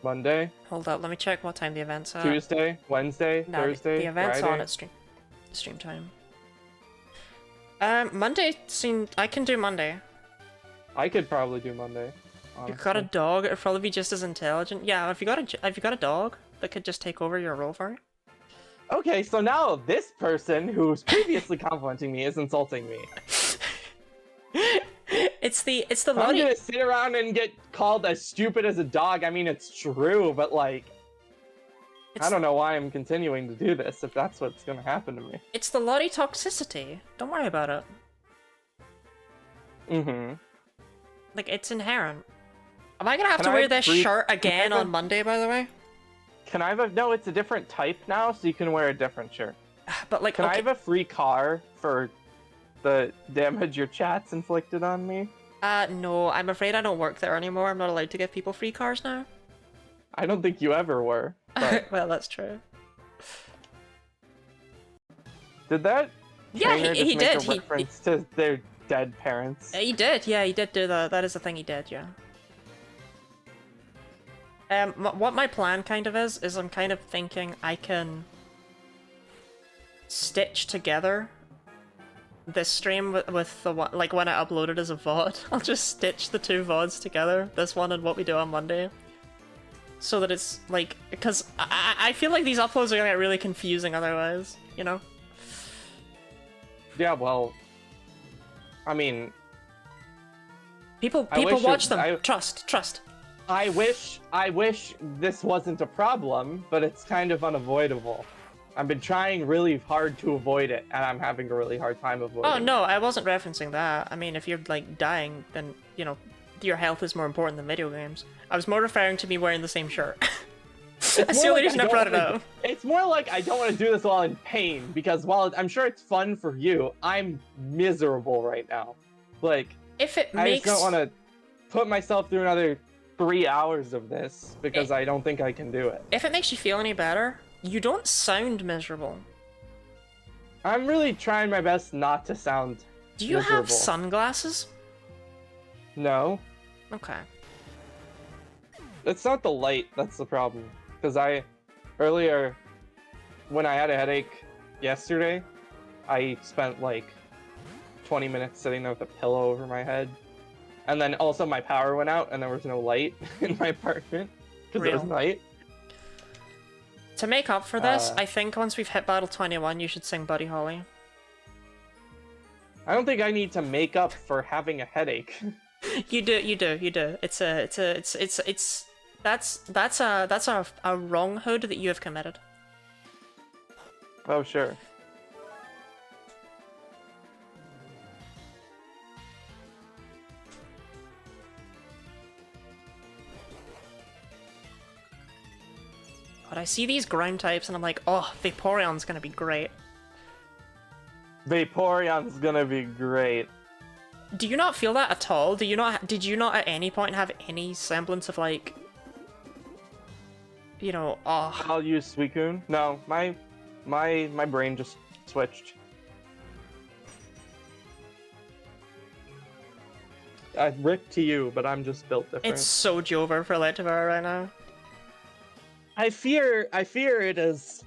Monday, Hold up, let me check what time the event's at. Tuesday, Wednesday, No, Thursday, the event's Friday. on at stream time. Monday I can do Monday. I could probably do Monday. If you've got a dog, it'd probably be just as intelligent. Yeah, if you got a dog that could just take over your role for you. Okay, so now this person who's previously complimenting me is insulting me. It's the I'm Lottie. gonna sit around and get called as stupid as a dog. I mean, it's true, but like, I don't know why I'm continuing to do this if that's what's gonna happen to me. It's the Lottie toxicity. Don't worry about it. Mm-hmm. Like, it's inherent. Am I gonna have Can to I wear this brief- shirt can I again have a- on Monday, by the way? Can I have a... No, it's a different type now, so you can wear a different shirt. But like, Can I okay, have a free car for the damage your chat's inflicted on me? no, I'm afraid I don't work there anymore. I'm not allowed to give people free cars now. I don't think you ever were. But Well, that's true. did that Yeah, trainer he just make did. a reference to their dead parents? He did. Yeah, he did do that. That is the thing he did. Yeah. What my plan kind of is I'm kind of thinking I can stitch together this stream with the one, like when I upload it as a VOD. I'll just stitch the two VODs together, this one and what we do on Monday. So that it's like, because I feel like these uploads are gonna get really confusing otherwise, you know? Yeah, well, I mean, People wish watch it- them. Trust. I wish this wasn't a problem, but it's kind of unavoidable. I've been trying really hard to avoid it, and I'm having a really hard time avoiding Oh it. no, I wasn't referencing that. I mean, if you're like dying, then you know your health is more important than video games. I was more referring to me wearing the same shirt. That's the only reason I brought it up. It's more like I don't want to do this while in pain, because while I'm sure it's fun for you, I'm miserable right now. Like, If it I makes just don't want to put myself through another 3 hours of this, because I don't think I can do it. if it makes you feel any better, you don't sound miserable. I'm really trying my best not to sound Do you miserable. have sunglasses? No. Okay. It's not the light that's the problem. Because earlier, when I had a headache yesterday, I spent like 20 minutes sitting there with a pillow over my head. And then also my power went out and there was no light in my apartment because it was Real. night. To make up for this, I think once we've hit Battle 21, you should sing Buddy Holly. I don't think I need to make up for having a headache. You do. That's a wronghood that you have committed. Oh, sure. But I see these ground types and I'm like, oh, Vaporeon's gonna be great. Vaporeon's gonna be great. Do you not feel that at all? Did you not at any point have any semblance of like, you know, oh, I'll use Suicune. No, my brain just switched. Rip to you, but I'm just built different. it's so Jover for Electivire right now. I fear it's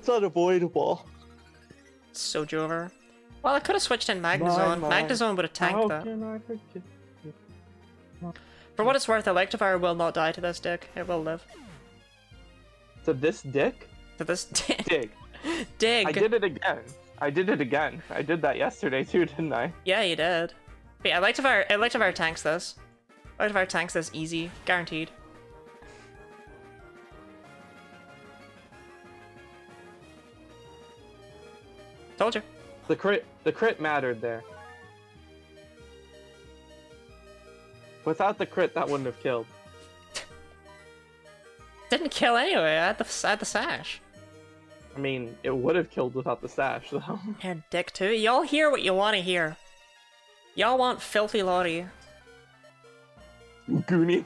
unavoidable. So Jover. Well, I could have switched in Magnezone. Magnezone would have tanked that. Can I forget? For what it's worth, Electivire will not die to this dick. It will live. To this dick? To this dick. Dig. Dig. I did it again. I did that yesterday too, didn't I? Yeah, you did. But yeah, Electivire tanks this. Electivire tanks this easy. Guaranteed. Told you. The crit mattered there. Without the crit, that wouldn't have killed. Didn't kill anyway. I had the sash. I mean, it would have killed without the stash, though. You're a dick too. Y'all hear what you want to hear. Y'all want filthy Lottie. Goonie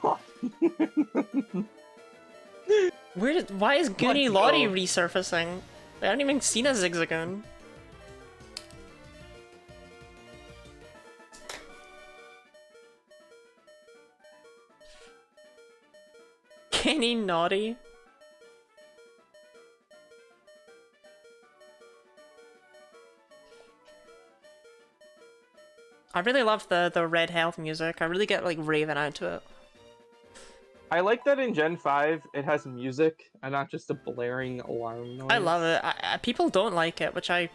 Why is Goonie Let's Lottie go. resurfacing? I haven't even seen a Zigzagoon. Skinny naughty. I really love the red health music. I really get like raving out to it. I like that in Gen 5 it has music and not just a blaring alarm noise. I love it. People don't like it, which I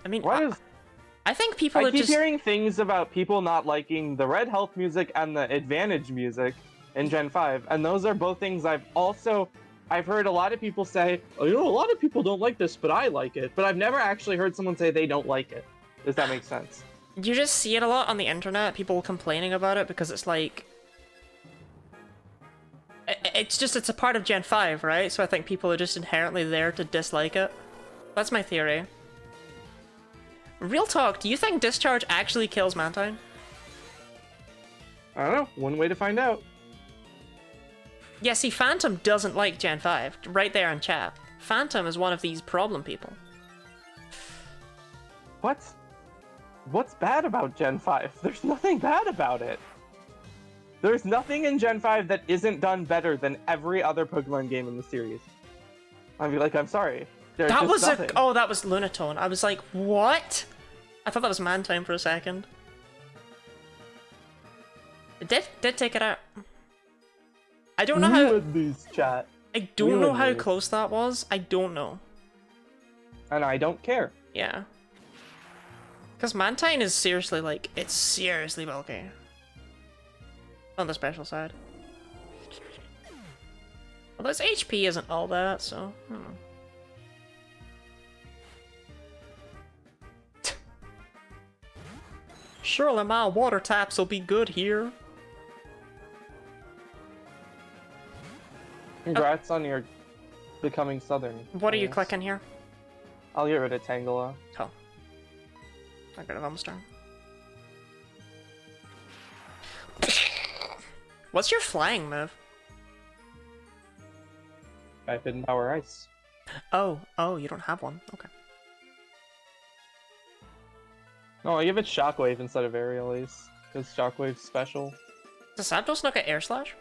mean, I think people I keep just hearing things about people not liking the red health music and the advantage music in Gen 5, and those are both things I've heard a lot of people say, oh, you know, a lot of people don't like this, but I like it. But I've never actually heard someone say they don't like it. Does that make sense? You just see it a lot on the internet, people complaining about it because it's like... It's a part of Gen 5, right? So I think people are just inherently there to dislike it. That's my theory. Real talk, do you think Discharge actually kills Mantine? I don't know. One way to find out. Yeah, see, Phantom doesn't like Gen 5. Right there in chat. Phantom is one of these problem people. What's bad about Gen 5? There's nothing bad about it. There's nothing in Gen 5 that isn't done better than every other Pokemon game in the series. I'd be like, I'm sorry. That was nothing. Oh, that was Lunatone. I was like, what? I thought that was Mantine for a second. It did take it out. I don't know how... These, chat. I don't know how close that was. I don't know. And I don't care. Yeah. Because Mantine is seriously, like, it's seriously bulky. On the special side. Although its HP isn't all that, so... Surely my water taps will be good here. Congrats on your becoming Southern. What are you clicking here? I'll get rid of Tangela. Oh. I got a Vomstar. What's your flying move? Type in Power Ice. Oh, you don't have one. Okay. No, I give it Shockwave instead of Aerial Ace, because Shockwave's special. Does Zapdos not get Air Slash?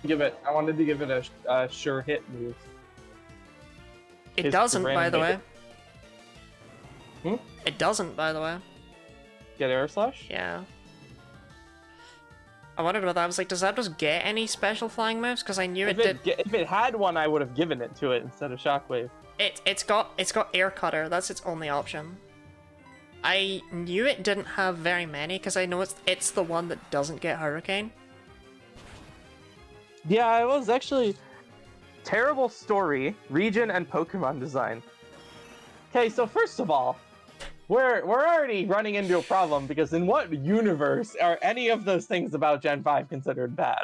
I wanted to give it a sure hit move. It doesn't, by the way. Hmm? It doesn't, by the way. Get Air Slash? Yeah. I wondered about that. I was like, does Zapdos get any special flying moves? Because I knew it did. If it had one, I would have given it to it instead of Shockwave. It's got Air Cutter. That's its only option. I knew it didn't have very many because I know it's the one that doesn't get Hurricane. Yeah, it was actually terrible story, region, and Pokemon design. Okay, so first of all, we're already running into a problem because in what universe are any of those things about Gen 5 considered bad?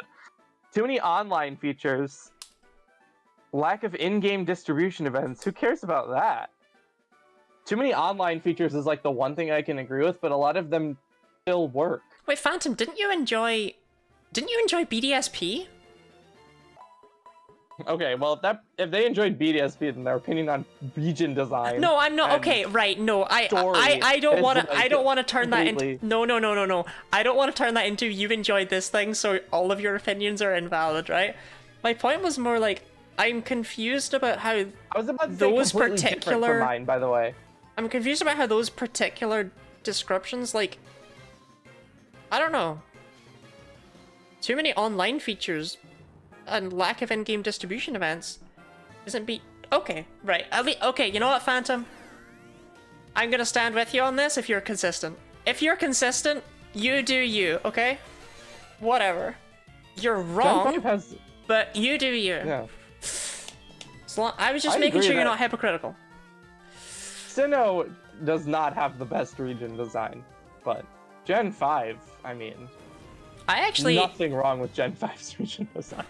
Too many online features, lack of in-game distribution events. Who cares about that? Too many online features is like the one thing I can agree with, but a lot of them still work. Wait, Phantom, didn't you enjoy BDSP? Okay, well, if they enjoyed BDSP, then their opinion on region design. No, I'm not. Okay, right. No, I don't want to. I don't want to turn that into. No. I don't want to turn that into you enjoyed this thing, so all of your opinions are invalid, right? My point was more like I'm confused about how I was about to those say completely particular. different from mine, by the way. I'm confused about how those particular descriptions, like, I don't know. Too many online features and lack of in-game distribution events isn't okay, right. Okay, you know what, Phantom? I'm gonna stand with you on this if you're consistent. If you're consistent, you do you, okay? Whatever. You're wrong, but you do you. Yeah. I was just making sure you're not hypocritical. Sinnoh does not have the best region design, but Gen 5, I mean... Nothing wrong with Gen 5's region design.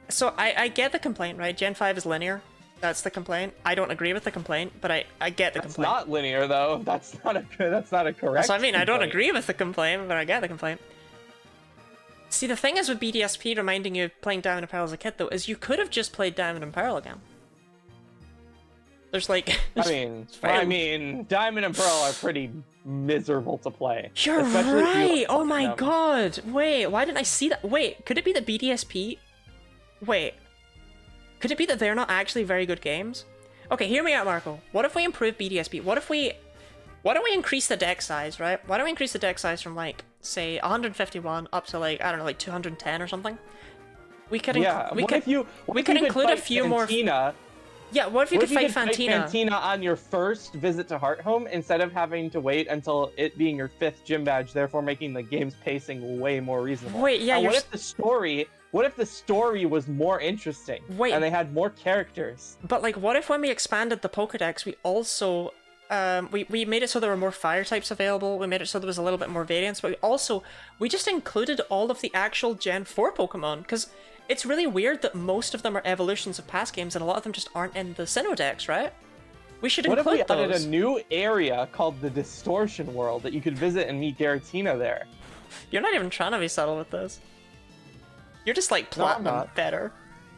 So I get the complaint, right? Gen 5 is linear. That's the complaint. I don't agree with the complaint, but I get the complaint. It's not linear, though. That's not a correct So I mean, complaint. I don't agree with the complaint, but I get the complaint. See, the thing is with BDSP reminding you of playing Diamond and Pearl as a kid, though, is you could have just played Diamond and Pearl again. There's like... I mean, Diamond and Pearl are pretty miserable to play. You're especially if you right! like Oh my them. god! Wait, why didn't I see that? Wait, could it be the BDSP? Wait. Could it be that they're not actually very good games? Okay, hear me out, Marco. What if we improve BDSP? Why don't we increase the deck size, right? Why don't we increase the deck size from, like, say, 151 up to, like, I don't know, like 210 or something? We could include a few more. Yeah, what if you could fight Fantina? On your first visit to Hearthome instead of having to wait until it being your 5th gym badge, therefore making the game's pacing way more reasonable. Wait, yeah, and what if the story was more interesting? Wait. And they had more characters? But, like, what if when we expanded the Pokédex, we also we made it so there were more fire types available, we made it so there was a little bit more variance, but we just included all of the actual Gen 4 Pokemon, because it's really weird that most of them are evolutions of past games and a lot of them just aren't in the Sinnoh-Dex, right? We should include those. What if we added a new area called the Distortion World that you could visit and meet Giratina there? You're not even trying to be subtle with this. You're just like Platinum better.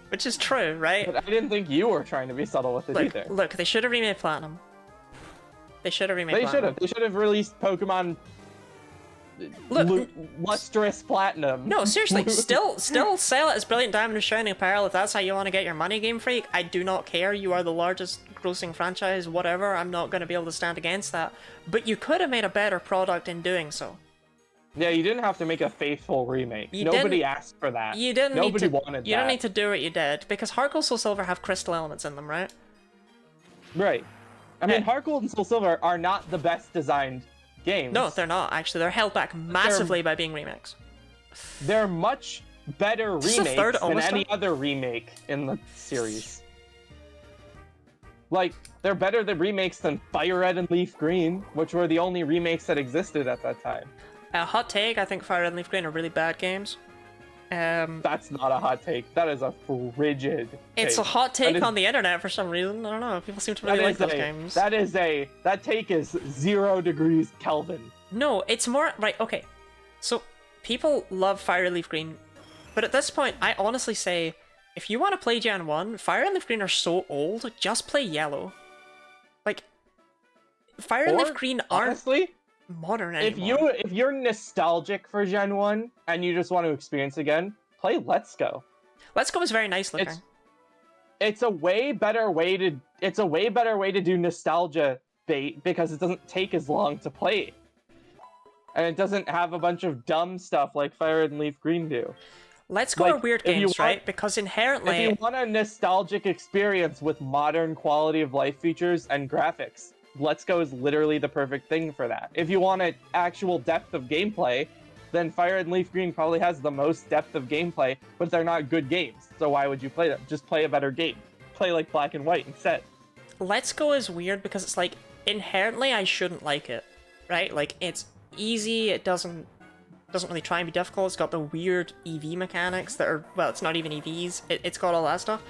Which is true, right? But I didn't think you were trying to be subtle with it either. Look, they should have remade Platinum. They should have remade Platinum. They should have released Pokemon Lustrous Platinum. No, seriously, still sell it as Brilliant Diamond and Shining Pearl if that's how you want to get your money, Game Freak. I do not care. You are the largest grossing franchise, whatever. I'm not going to be able to stand against that. But you could have made a better product in doing so. Yeah, you didn't have to make a faithful remake. Nobody asked for that. Nobody wanted that. You don't need to do what you did, because Heart Gold Soul Silver have crystal elements in them, right? Right. I mean, Heart Gold and Soul Silver are not the best designed games. No, they're not, actually. They're held back massively by being remakes. They're much better remakes than any other remake in the series. Like, they're better than remakes than Fire Red and Leaf Green, which were the only remakes that existed at that time. Hot take, I think Fire Red and Leaf Green are really bad games. That's not a hot take. That is a frigid It's take. a hot take on the internet for some reason. I don't know. People seem to really like those games. That take is 0 degrees Kelvin. No, it's more... Right, okay. So, people love Fire and Leaf Green, but at this point, I honestly say, if you want to play Gen 1, Fire and Leaf Green are so old, just play Yellow. Like, Fire and Leaf Green aren't... Honestly, modern anymore. If you're nostalgic for Gen 1 and you just want to experience again, play Let's Go. Let's Go is very nice looking. It's a way better way to do nostalgia bait because it doesn't take as long to play. And it doesn't have a bunch of dumb stuff like Fire Red and Leaf Green do. Let's Go are weird games, right? Because inherently... If you want a nostalgic experience with modern quality of life features and graphics, Let's Go is literally the perfect thing for that. If you want an actual depth of gameplay, then Fire and Leaf Green probably has the most depth of gameplay, but they're not good games. So why would you play them? Just play a better game. Play like Black and White instead. Let's Go is weird because it's like, inherently I shouldn't like it, right? Like, it's easy, it doesn't really try and be difficult, it's got the weird EV mechanics that are, well, it's not even EVs, it's got all that stuff.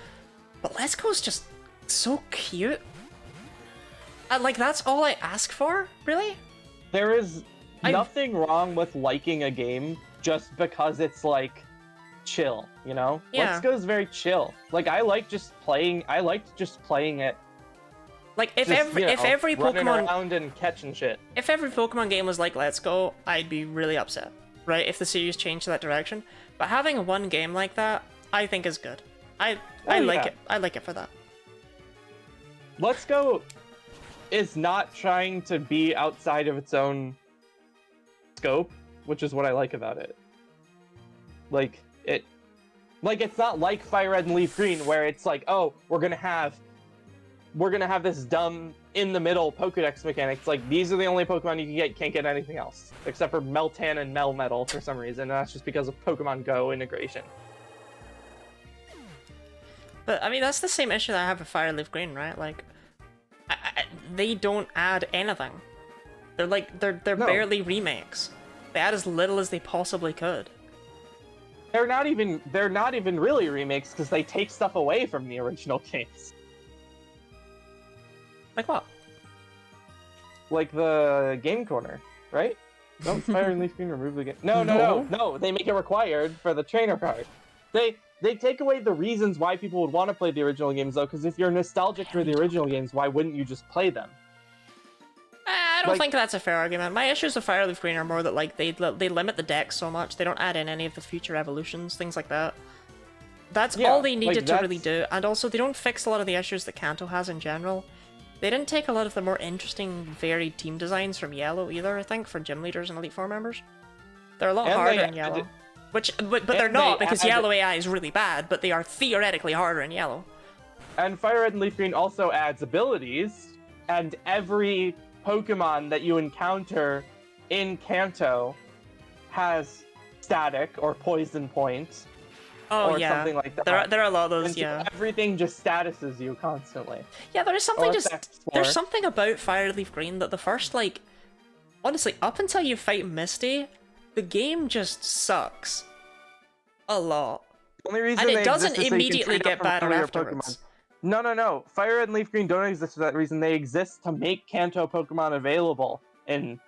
But Let's Go is just so cute. Like, that's all I ask for, really? There is nothing wrong with liking a game just because it's, like, chill, you know? Yeah. Let's Go is very chill. Like, I liked just playing it. Like, if every running Pokemon... around and catching shit. If every Pokemon game was like Let's Go, I'd be really upset, right? If the series changed to that direction. But having one game like that, I think is good. I like it. I like it for that. Let's Go is not trying to be outside of its own scope, which is what I like about it. It's not like Fire Red and Leaf Green, where it's like, oh, we're gonna have this dumb in the middle Pokédex mechanic. It's like, these are the only Pokemon you can get, can't get anything else except for Meltan and Melmetal for some reason, and that's just because of Pokemon Go integration. But I mean, that's the same issue that I have with Fire and Leaf Green, right? Like, they don't add anything. They're barely remakes. They add as little as they possibly could. They're not even really remakes because they take stuff away from the original games. Like what? Like the game corner, right? Don't Fire and Leaf Green remove the game. No. They make it required for the trainer card. They take away the reasons why people would want to play the original games, though, because if you're nostalgic for the original games, why wouldn't you just play them? I I don't Like- think that's a fair argument. My issues with Fire Leaf Green are more that like they limit the deck so much. They don't add in any of the future evolutions, things like that. That's Yeah, all they like, needed to really that's- do, and also they don't fix a lot of the issues that Kanto has in general. They didn't take a lot of the more interesting, varied team designs from Yellow either, I think, for gym leaders and Elite Four members. They're a lot And harder they in Yellow. added- But they're and not, they because added- Yellow AI is really bad, but they are theoretically harder in Yellow. And Fire Red and Leaf Green also adds abilities, and every Pokemon that you encounter in Kanto has static or poison points Oh or yeah, something like that. there are a lot of those, And so yeah. everything just statuses you constantly. Yeah, there is something Or just effects there's for- something about Fire Leaf Green that the first like honestly, up until you fight Misty, the game just sucks. A lot. The only reason And it they doesn't exist is so you can immediately trade get up from better earlier afterwards. Pokemon. No. Fire Red and Leaf Green don't exist for that reason. They exist to make Kanto Pokemon available in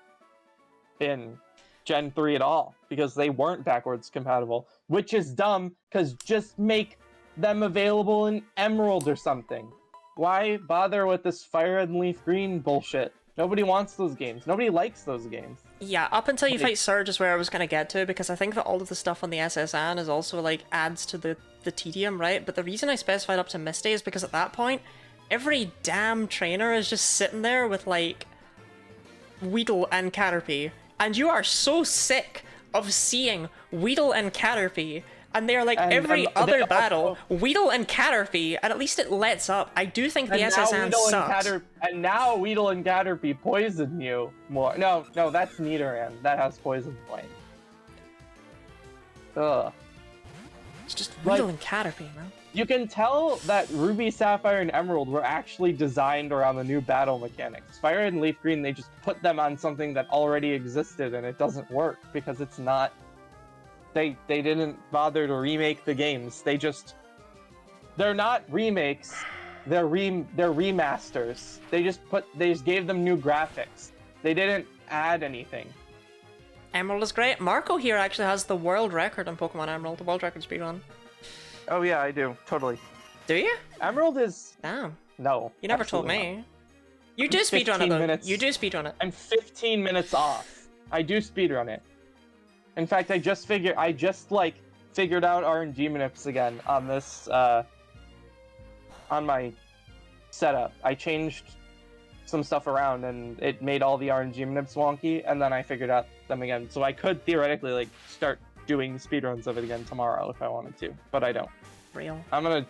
Gen 3 at all, because they weren't backwards compatible, which is dumb, because just make them available in Emerald or something. Why bother with this Fire Red and Leaf Green bullshit? Nobody wants those games. Nobody likes those games. Yeah, up until you Like- fight Surge is where I was gonna get to, because I think that all of the stuff on the SSN is also like adds to the tedium, right? But the reason I specified up to Misty is because at that point, every damn trainer is just sitting there with like Weedle and Caterpie, and you are so sick of seeing Weedle and Caterpie, and they're like And, every they other also- battle, Weedle and Caterpie, and at least it lets up. I do think the And SSN sucks. and now Weedle and Caterpie poison you more. No, that's Nidoran. That has poison point. Ugh. It's just like- Weedle and Caterpie, man. You can tell that Ruby, Sapphire, and Emerald were actually designed around the new battle mechanics. Fire Red and Leaf Green, they just put them on something that already existed, and it doesn't work because it's not. They didn't bother to remake the games. They're not remakes. They're remasters. They just gave them new graphics. They didn't add anything. Emerald is great. Marco here actually has the world record on Pokemon Emerald, the world record speedrun. Oh yeah, I do totally. Do you? Emerald is Damn. no. You never told absolutely not. me. You do speedrun it 15 though. minutes. You do speedrun it. I'm 15 minutes off. I do speedrun it. In fact, I just figured out RNG manips again on this on my setup. I changed some stuff around and it made all the RNG manips wonky, and then I figured out them again. So I could theoretically like start doing speedruns of it again tomorrow if I wanted to, but I don't. Real. I'm on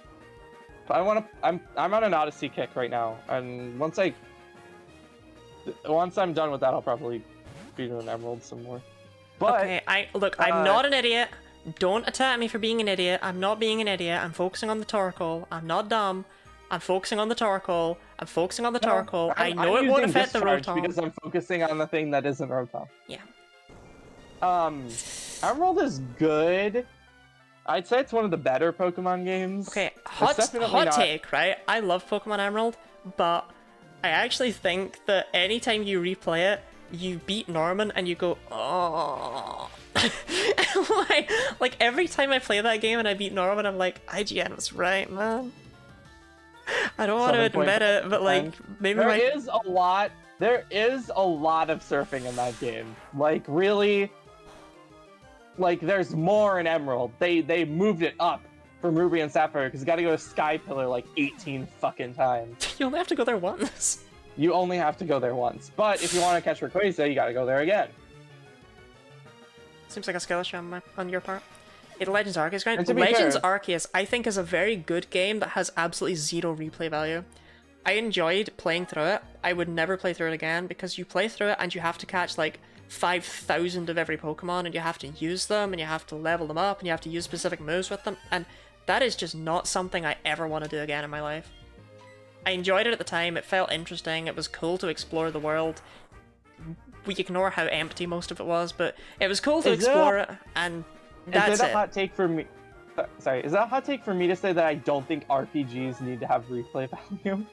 an Odyssey kick right now, and once I'm done with that, I'll probably speedrun Emerald some more. But Okay, I'm not an idiot. Don't attack me for being an idiot. I'm not being an idiot. I'm focusing on the Torkoal. I'm not dumb. I'm focusing on the Torkoal. I'm focusing on the Torkoal. I know it won't using affect the Discharge Rotom. because I'm focusing on the thing that isn't Rotom. Yeah. Emerald is good. I'd say it's one of the better Pokemon games. Okay, It's hot definitely not- take, right? I love Pokemon Emerald, but I actually think that anytime you replay it, you beat Norman and you go, oh. like every time I play that game and I beat Norman, I'm like, IGN was right, man. I don't want to admit it, but like maybe There is a lot of surfing in that game. Like really, like there's more in Emerald. They moved it up from Ruby and Sapphire because you got to go to Sky Pillar like 18 fucking times. you only have to go there once. You only have to go there once. But if you want to catch Rayquaza, you got to go there again. Seems like a skill issue on your part. The Legends Arceus grind. And to be Legends fair- Arceus, I think, is a very good game that has absolutely zero replay value. I enjoyed playing through it. I would never play through it again because you play through it and you have to catch like 5,000 of every Pokemon and you have to use them and you have to level them up and you have to use specific moves with them, and that is just not something I ever want to do again in my life. I enjoyed it at the time. It felt interesting. It was cool to explore the world. We ignore how empty most of it was, but it was cool to explore it, and that's Is it a it. hot take for me? Sorry, is that a hot take for me to say that I don't think RPGs need to have replay value?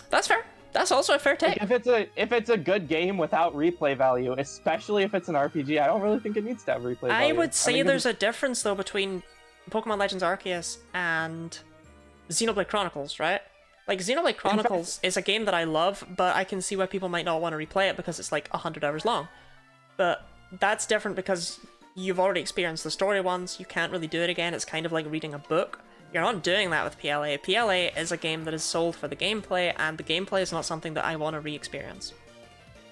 That's fair. That's also a fair take. Like, if it's a good game without replay value, especially if it's an RPG, I don't really think it needs to have replay value. I would say think there's a difference though between Pokemon Legends Arceus and Xenoblade Chronicles, right? Like, Xenoblade Chronicles is a game that I love, but I can see why people might not want to replay it because it's like 100 hours long. But that's different because you've already experienced the story once, you can't really do it again, it's kind of like reading a book. You're not doing that with PLA. PLA is a game that is sold for the gameplay, and the gameplay is not something that I want to re-experience.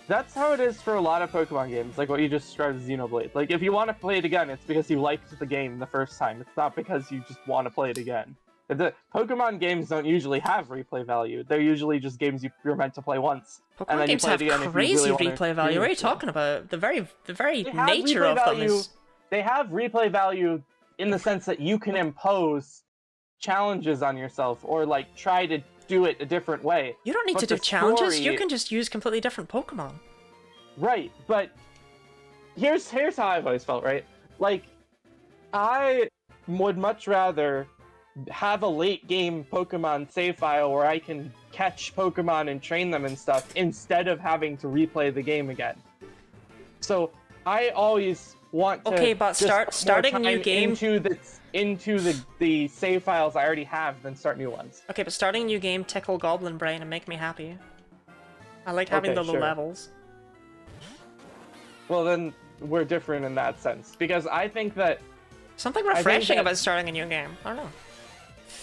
That's how it is for a lot of Pokemon games, like what you just described as Xenoblade. Like, if you want to play it again, it's because you liked the game the first time. It's not because you just want to play it again. The Pokemon games don't usually have replay value. They're usually just games you're meant to play once. and Pokemon then games you play have it again if you crazy really want to replay value. What are you experience it. talking about? The very They have nature replay of them value- is... They have replay value in the sense that you can impose challenges on yourself or like try to do it a different way. You don't need But to do the challenges, story- you can just use completely different Pokemon. Right, but here's how I've always felt, right? Like, I would much rather have a late game Pokemon save file where I can catch Pokemon and train them and stuff instead of having to replay the game again. So I always want to Okay, but just put more starting a new time game... into the save files I already have than start new ones. Okay, but starting a new game tickle Goblin Brain and make me happy. I like having Okay, the low sure. levels. Well, then we're different in that sense because I think that Something think refreshing that- about starting a new game. I don't know.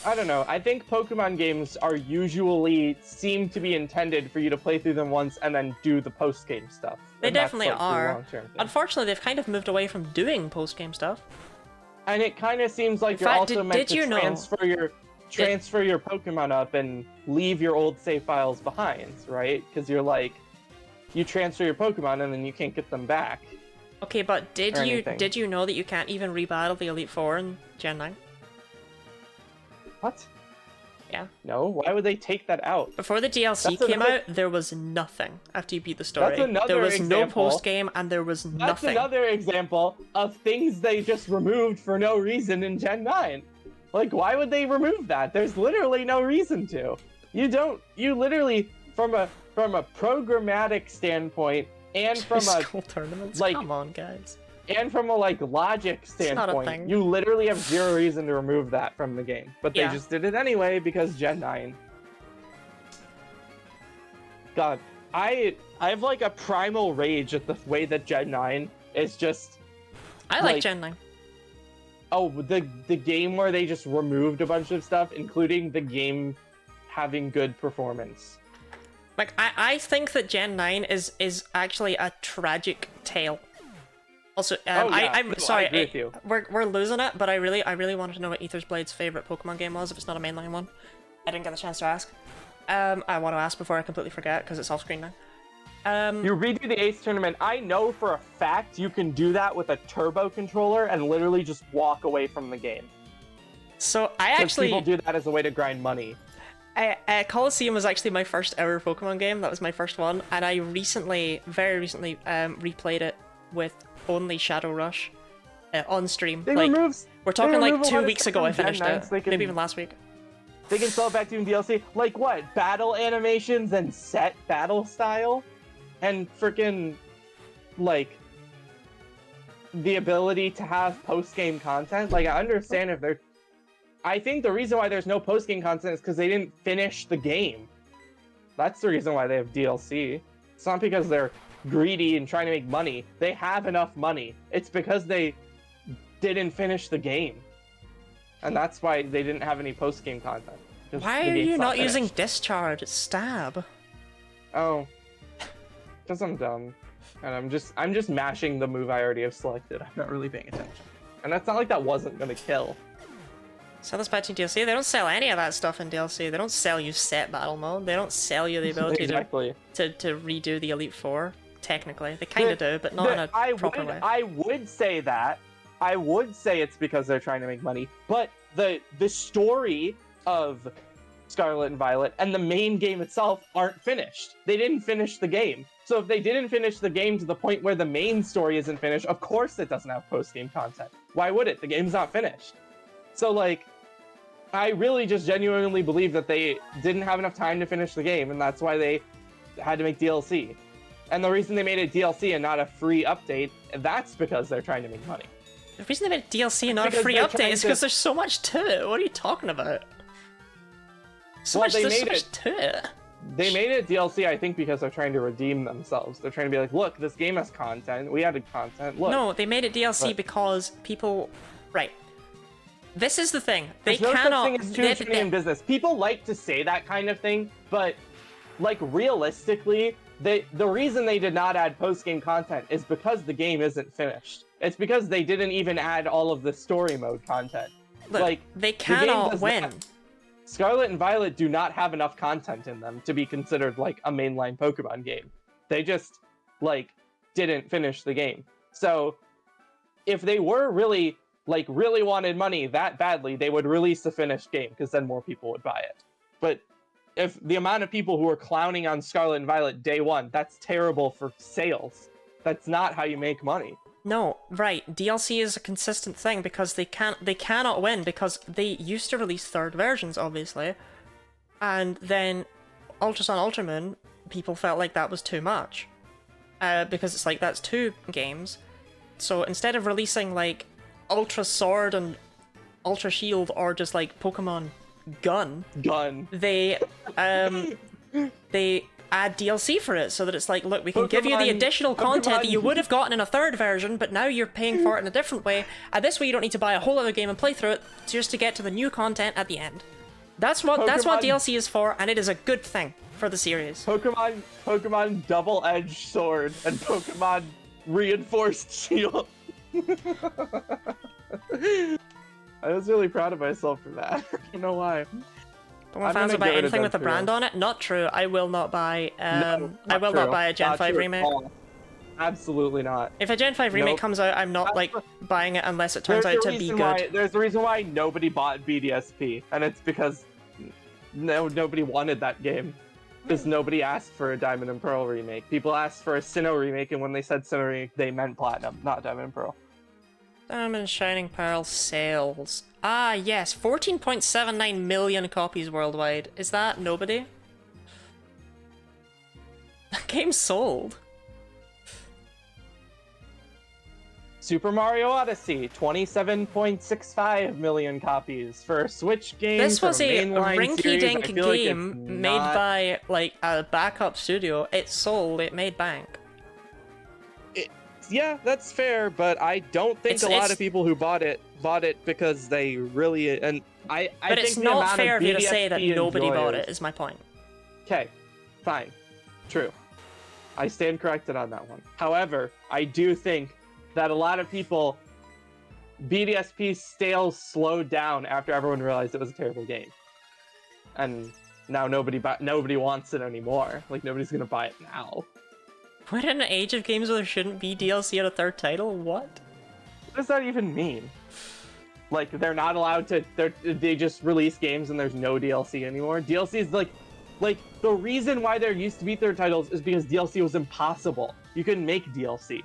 I don't know. I think Pokemon games are usually seem to be intended for you to play through them once and then do the post-game stuff. They And that's, definitely like, the are. long-term thing. Unfortunately, they've kind of moved away from doing post-game stuff. And it kind of seems like In you're fact, also meant did to you know- transfer your Pokemon up and leave your old save files behind, right? Because you're like, you transfer your Pokemon and then you can't get them back. Okay, but did Or you anything. know that you can't even rebattle the Elite Four in Gen 9? What? Yeah. No, why would they take that out? Before the DLC That's came another- out, there was nothing after you beat the story. That's another there was no example. post-game, and there was That's nothing. another example of things they just removed for no reason in Gen 9. Like, why would they remove that? There's literally no reason to. You literally, from a programmatic standpoint, and from a School tournaments? like- Come on, guys. and from a like logic not a standpoint, thing. you literally have zero reason to remove that from the game. But they Yeah. just did it anyway because Gen 9. God, I have like a primal rage at the way that Gen 9 is just I like like- Gen 9. the game where they just removed a bunch of stuff, including the game having good performance. Like, I think that Gen 9 is actually a tragic tale. Also, Oh, yeah. I'm No, I sorry, agree with you. we're losing it, but I really wanted to know what Aether's Blade's favorite Pokemon game was, if it's not a mainline one. I didn't get the chance to ask. I want to ask before I completely forget, because it's off screen now. You redo the Ace tournament. I know for a fact you can do that with a turbo controller and literally just walk away from the game. So I 'Cause actually... people do that as a way to grind money. Coliseum was actually my first ever Pokemon game. That was my first one, and I very recently, replayed it with only Shadow Rush on stream. They like, remove. we're talking they like remove a 2 lot of weeks stuff ago. I from Gen finished 9 it. so they can- Maybe even last week. They can sell it back to you in DLC. Like what? Battle animations and set battle style, and freaking like the ability to have post game content. Like I understand if they're. I think the reason why there's no post game content is because they didn't finish the game. That's the reason why they have DLC. It's not because they're greedy and trying to make money. They have enough money. It's because they didn't finish the game. And that's why they didn't have any post-game content. 'Cause Why the are game's you not finished. using Discharge? It's Stab. Oh. Because I'm dumb. And I'm just mashing the move I already have selected. I'm not really paying attention. And that's not like that wasn't gonna kill. Sell this back to DLC. They don't sell any of that stuff in DLC. They don't sell you set battle mode. They don't sell you the ability Exactly. to redo the Elite Four. Technically, they kind of do, but not in a proper way. I would say that. I would say it's because they're trying to make money. But the story of Scarlet and Violet and the main game itself aren't finished. They didn't finish the game. So if they didn't finish the game to the point where the main story isn't finished, of course it doesn't have post-game content. Why would it? The game's not finished. So like, I really just genuinely believe that they didn't have enough time to finish the game, and that's why they had to make DLC. And the reason they made it DLC and not a free update, that's because they're trying to make money. The reason they made a DLC and not a Because free they're update trying is to- because there's so much to it. What are you talking about? There's so much to it. They made it DLC, I think, because they're trying to redeem themselves. They're trying to be like, look, this game has content. We added content. Look. No, they made it DLC because people... Right. This is the thing. They There's cannot... no such thing as too in business. People like to say that kind of thing, but, like, realistically, the reason they did not add post-game content is because the game isn't finished. It's because they didn't even add all of the story mode content. Look, like, they cannot win. Scarlet and Violet do not have enough content in them to be considered, like, a mainline Pokemon game. They just, like, didn't finish the game. So, if they were really wanted money that badly, they would release a finished game, because then more people would buy it. But if the amount of people who are clowning on Scarlet and Violet day one, that's terrible for sales. That's not how you make money. No, right. DLC is a consistent thing because they cannot win because they used to release third versions, obviously, and then Ultra Sun, Ultra Moon, people felt like that was too much, because it's like that's 2 games. So instead of releasing like Ultra Sword and Ultra Shield or just like Pokemon Gun, they add DLC for it so that it's like, look, we can give you the additional content that you would have gotten in a third version, but now you're paying for it in a different way, and this way you don't need to buy a whole other game and play through it just to get to the new content at the end. That's what DLC is for, and it is a good thing for the series. Pokemon Double-Edged Sword and Pokemon Reinforced Shield. I was really proud of myself for that. I don't know why. Pokemon fans will buy anything with a brand on it? Not true. I will not buy. I will not buy a Gen 5 remake. Absolutely not. If a Gen 5 remake comes out, I'm not like buying it unless it turns out to be good. There's a reason why nobody bought BDSP, and it's because nobody wanted that game. Because nobody asked for a Diamond and Pearl remake. People asked for a Sinnoh remake, and when they said Sinnoh remake, they meant Platinum, not Diamond and Pearl. Diamond Shining Pearl sales. Ah, yes, 14.79 million copies worldwide. Is that nobody? That game sold. Super Mario Odyssey, 27.65 million copies for a Switch game. This was a rinky-dink game made by like a backup studio. It sold. It made bank. Yeah, that's fair, but I don't think a lot of people who bought it because they really and I. But think it's not fair of you to say that nobody bought it. Is my point. Okay, fine, true. I stand corrected on that one. However, I do think that a lot of people, BDSP's sales slowed down after everyone realized it was a terrible game, and now nobody wants it anymore. Like nobody's gonna buy it now. We're in an age of games where there shouldn't be DLC at a third title? What? What does that even mean? Like, they're not allowed to... They just release games and there's no DLC anymore? DLC is like, the reason why there used to be third titles is because DLC was impossible. You couldn't make DLC.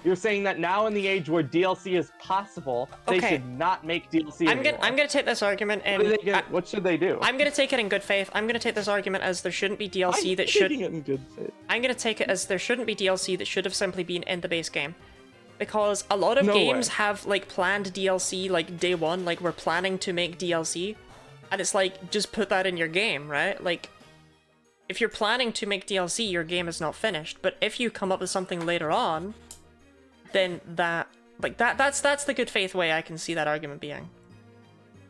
You're saying that now in the age where DLC is possible, they should not make DLC anymore. I'm gonna take this argument and... What should they do? I'm gonna take it in good faith. I'm gonna take this argument as there shouldn't be DLC that should... I'm taking it in good faith. I'm gonna take it as there shouldn't be DLC that should have simply been in the base game. Because a lot of games have, like, planned DLC, like, day one, like, we're planning to make DLC. And it's like, just put that in your game, right? Like, if you're planning to make DLC, your game is not finished. But if you come up with something later on, then that's the good faith way I can see that argument being.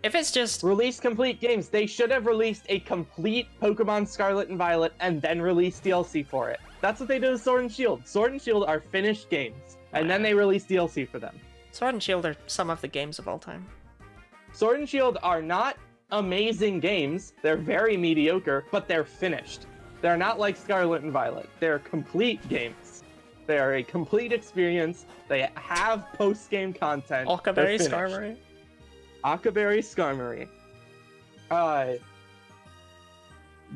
If it's just... Release complete games. They should have released a complete Pokemon Scarlet and Violet and then released DLC for it. That's what they did with Sword and Shield. Sword and Shield are finished games, and then they release DLC for them. Sword and Shield are some of the games of all time. Sword and Shield are not amazing games. They're very mediocre, but they're finished. They're not like Scarlet and Violet. They're complete games. They are a complete experience. They have post-game content. Okaberry Skarmory. Akaberry Skarmory.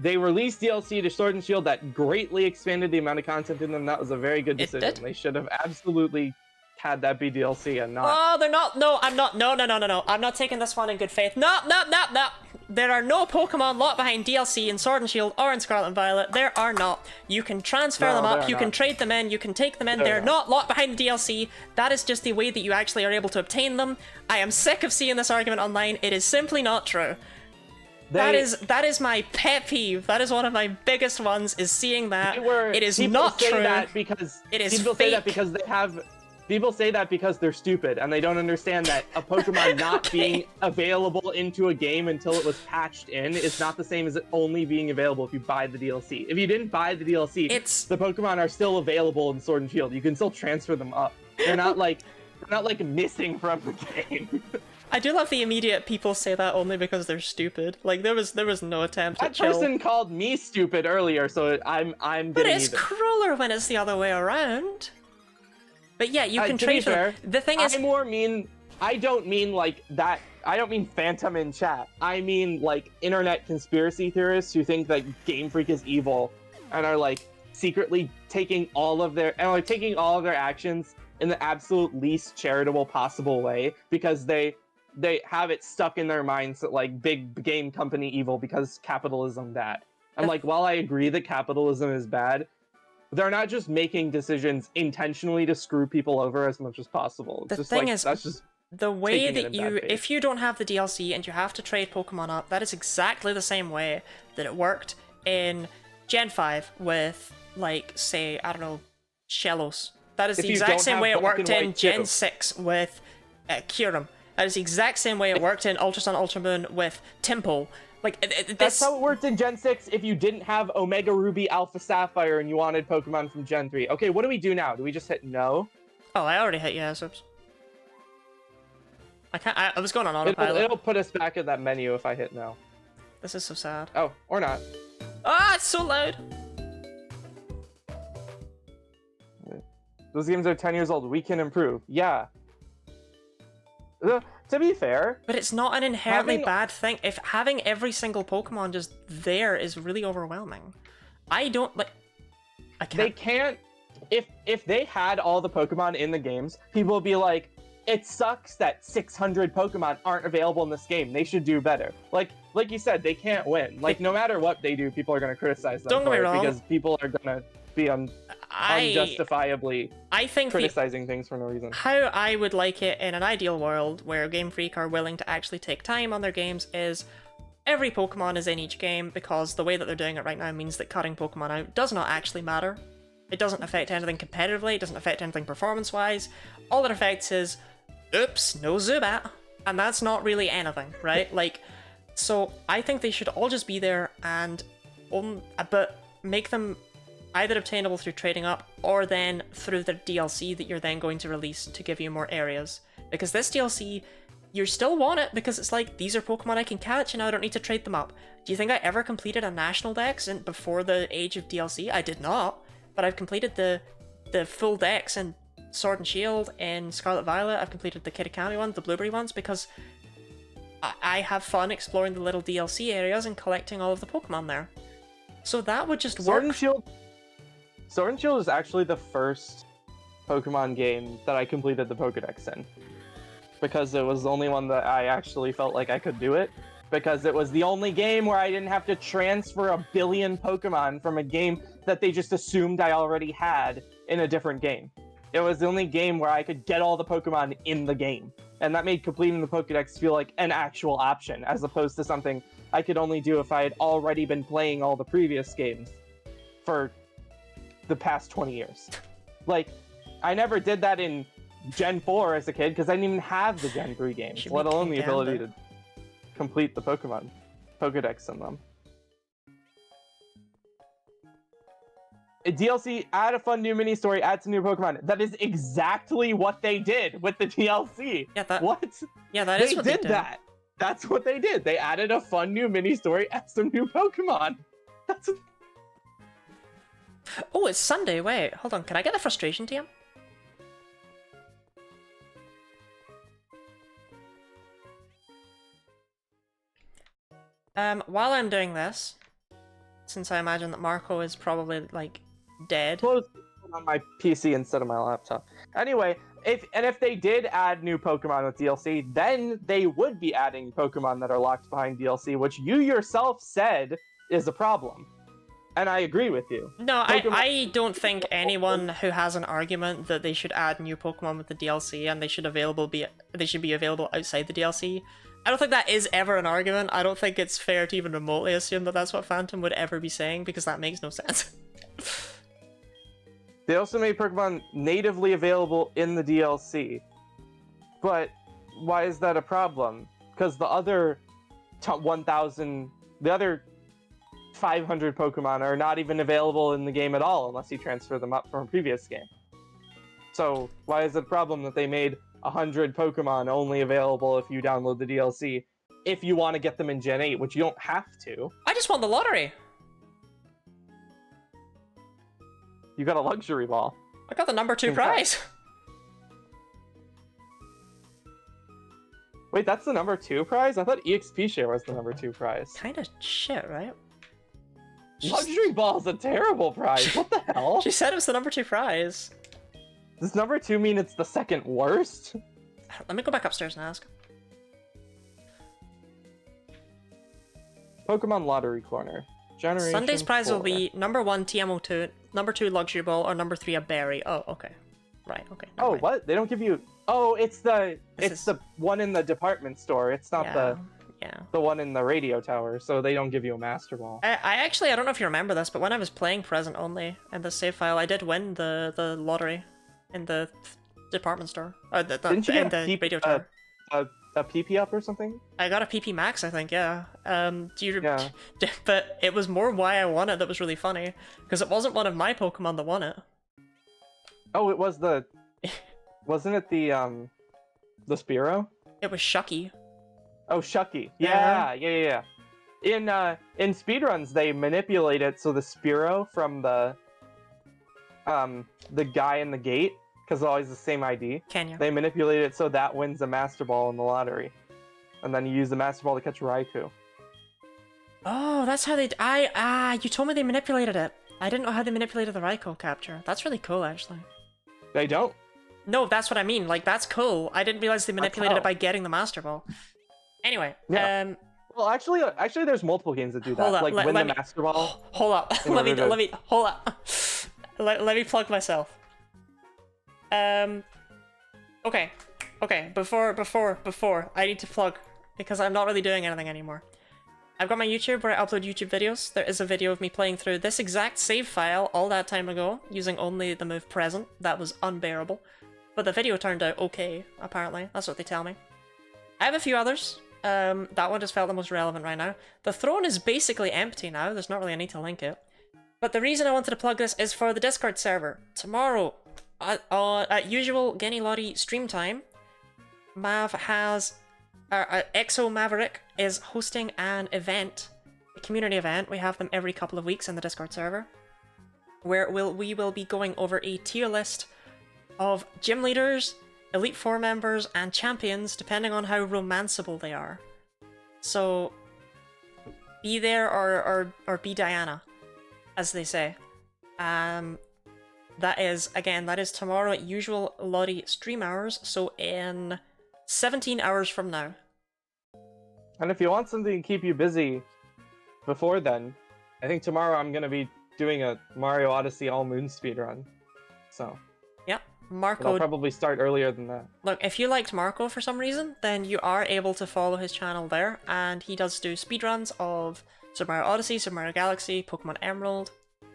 They released DLC to Sword and Shield that greatly expanded the amount of content in them. That was a very good decision. They should have absolutely had that be DLC and not... Oh, they're not... No, I'm not... No. I'm not taking this one in good faith. No. There are no Pokemon locked behind DLC in Sword and Shield or in Scarlet and Violet. There are not. You can transfer them up, you can trade them in, you can take them in. They're not locked behind DLC. That is just the way that you actually are able to obtain them. I am sick of seeing this argument online. It is simply not true. That is my pet peeve. That is one of my biggest ones. Is seeing that it is not true. It is people fake. say that because they have. People say that because they're stupid and they don't understand that a Pokemon not being available into a game until it was patched in is not the same as it only being available if you buy the DLC. If you didn't buy the DLC, the Pokemon are still available in Sword and Shield. You can still transfer them up. They're not like missing from the game. I do love the immediate people say that only because they're stupid. Like there was no attempt at chill. That person called me stupid earlier, so I'm But it's crueler when it's the other way around. But yeah, you can trade for them. The thing is, I don't mean like that. I don't mean Phantom in chat. I mean like internet conspiracy theorists who think that Game Freak is evil and are like secretly taking all of their actions in the absolute least charitable possible way because they have it stuck in their minds that like big game company evil because capitalism bad. And like while I agree that capitalism is bad, they're not just making decisions intentionally to screw people over as much as possible. The thing is, that's just the way that if you don't have the DLC and you have to trade Pokemon up, that is exactly the same way that it worked in Gen 5 with, like, say, I don't know, Shellos. That is the exact same way it worked in Gen 6 with Kyurem. That is the exact same way it worked in Ultra Sun, Ultra Moon with Tempo. Like, that's how it worked in Gen 6 if you didn't have Omega Ruby, Alpha Sapphire, and you wanted Pokemon from Gen 3. Okay, what do we do now? Do we just hit no? Oh, I already hit yes, oops. I was going on autopilot. It'll put us back in that menu if I hit no. This is so sad. Oh, or not. Ah, it's so loud! Those games are 10 years old. We can improve. Yeah. To be fair, but it's not an inherently bad thing. If having every single Pokemon just there is really overwhelming, I don't like. I can't. They can't. If they had all the Pokemon in the games, people would be like, "It sucks that 600 Pokemon aren't available in this game. They should do better." Like you said, they can't win. Like no matter what they do, people are gonna criticize them. Don't get me wrong, because people are gonna be unjustifiably criticizing things for no reason. How I would like it in an ideal world where Game Freak are willing to actually take time on their games is every Pokemon is in each game, because the way that they're doing it right now means that cutting Pokemon out does not actually matter. It doesn't affect anything competitively, it doesn't affect anything performance-wise. All it affects is, oops, no Zubat. And that's not really anything, right? Like, so I think they should all just be there and but make them either obtainable through trading up or then through the DLC that you're then going to release to give you more areas. Because this DLC, you still want it because it's like, these are Pokemon I can catch and now I don't need to trade them up. Do you think I ever completed a National Dex before the age of DLC? I did not, but I've completed the full Dex in Sword and Shield, in Scarlet Violet. I've completed the Kitakami ones, the Blueberry ones, because I have fun exploring the little DLC areas and collecting all of the Pokemon there. So that would just work. Sword and Shield is actually the first Pokemon game that I completed the Pokedex in. Because it was the only one that I actually felt like I could do it. Because it was the only game where I didn't have to transfer 1 billion Pokemon from a game that they just assumed I already had in a different game. It was the only game where I could get all the Pokemon in the game. And that made completing the Pokedex feel like an actual option, as opposed to something I could only do if I had already been playing all the previous games for the past 20 years. Like, I never did that in Gen 4 as a kid because I didn't even have the Gen 3 games, let alone the ability to complete the Pokemon Pokedex in them. A DLC, add a fun new mini story, add some new Pokemon. That is exactly what they did with the DLC. Yeah, what? Yeah, that is what they did. That. That's what they did. They added a fun new mini story, add some new Pokemon. That's. Oh, it's Sunday. Wait, hold on. Can I get the frustration TM? While I'm doing this, since I imagine that Marco is probably, like, dead. Close on my PC instead of my laptop. Anyway, if they did add new Pokemon with DLC, then they would be adding Pokemon that are locked behind DLC, which you yourself said is a problem. And I agree with you. No, I don't think anyone who has an argument that they should add new Pokemon with the DLC and they should be available outside the DLC I don't think that is ever an argument. I don't think it's fair to even remotely assume that that's what Phantom would ever be saying, because that makes no sense. They also made Pokemon natively available in the DLC. But why is that a problem? Because the other 1,000, the other 500 Pokemon are not even available in the game at all unless you transfer them up from a previous game. So why is it a problem that they made 100 Pokemon only available if you download the DLC if you want to get them in Gen 8, which you don't have to? I just won the lottery. You got a luxury ball. I got the number 2 prize. Wait, that's the number 2 prize? I thought EXP share was the number 2 prize. Kind of shit, right? Luxury ball's a terrible prize. What the hell? She said it was the number 2 prize. Does number 2 mean it's the second worst? Let me go back upstairs and ask. Pokemon Lottery Corner. Generation Sunday's prize 4. will be number 1 TMO2, number 2 Luxury Ball, or number 3 a berry. Oh, okay. Right, okay. Oh, mind. what? They don't give you... Oh, it's the This the one in the department store. It's not the one in the radio tower, so they don't give you a Master Ball. I actually, I don't know if you remember this, but when I was playing Present Only in the save file, I did win the lottery in the department store. Didn't you in get the radio tower. a PP up or something? I got a PP Max, I think, yeah. Do you... Yeah. But it was more why I won it that was really funny, because it wasn't one of my Pokemon that won it. Oh, it was the... Wasn't it the Spearow? It was Shucky. Oh, Shucky. Yeah. In speedruns, they manipulate it so the Spearow from the guy in the gate, because it's always the same ID. Can you? They manipulate it so that wins the Master Ball in the lottery. And then you use the Master Ball to catch Raikou. Oh, that's how they... you told me they manipulated it. I didn't know how they manipulated the Raikou capture. That's really cool, actually. They don't. No, that's what I mean. Like, that's cool. I didn't realize they manipulated it by getting the Master Ball. Anyway, yeah. Well, actually, there's multiple games that do that. Hold up, like let win the me, Master Ball. Hold up. let me hold up. Let me plug myself. Okay. Before I need to plug, because I'm not really doing anything anymore. I've got my YouTube where I upload YouTube videos. There is a video of me playing through this exact save file all that time ago, using only the move Present. That was unbearable. But the video turned out okay, apparently. That's what they tell me. I have a few others. That one just felt the most relevant right now. The throne is basically empty now. There's not really a need to link it. But the reason I wanted to plug this is for the Discord server. Tomorrow, at usual Genny Lottie stream time, Mav has... Exo Maverick is hosting an event, a community event. We have them every couple of weeks in the Discord server, where we will be going over a tier list of gym leaders, Elite Four members, and champions, depending on how romanceable they are. So, be there or be Diana, as they say. That is tomorrow at usual Lottie stream hours, so in 17 hours from now. And if you want something to keep you busy before then, I think tomorrow I'm going to be doing a Mario Odyssey All Moon speedrun. So, yep, Marco... I'll probably start earlier than that. Look, if you liked Marco for some reason, then you are able to follow his channel there, and he does do speedruns of Super Mario Odyssey, Super Mario Galaxy, Pokemon Emerald.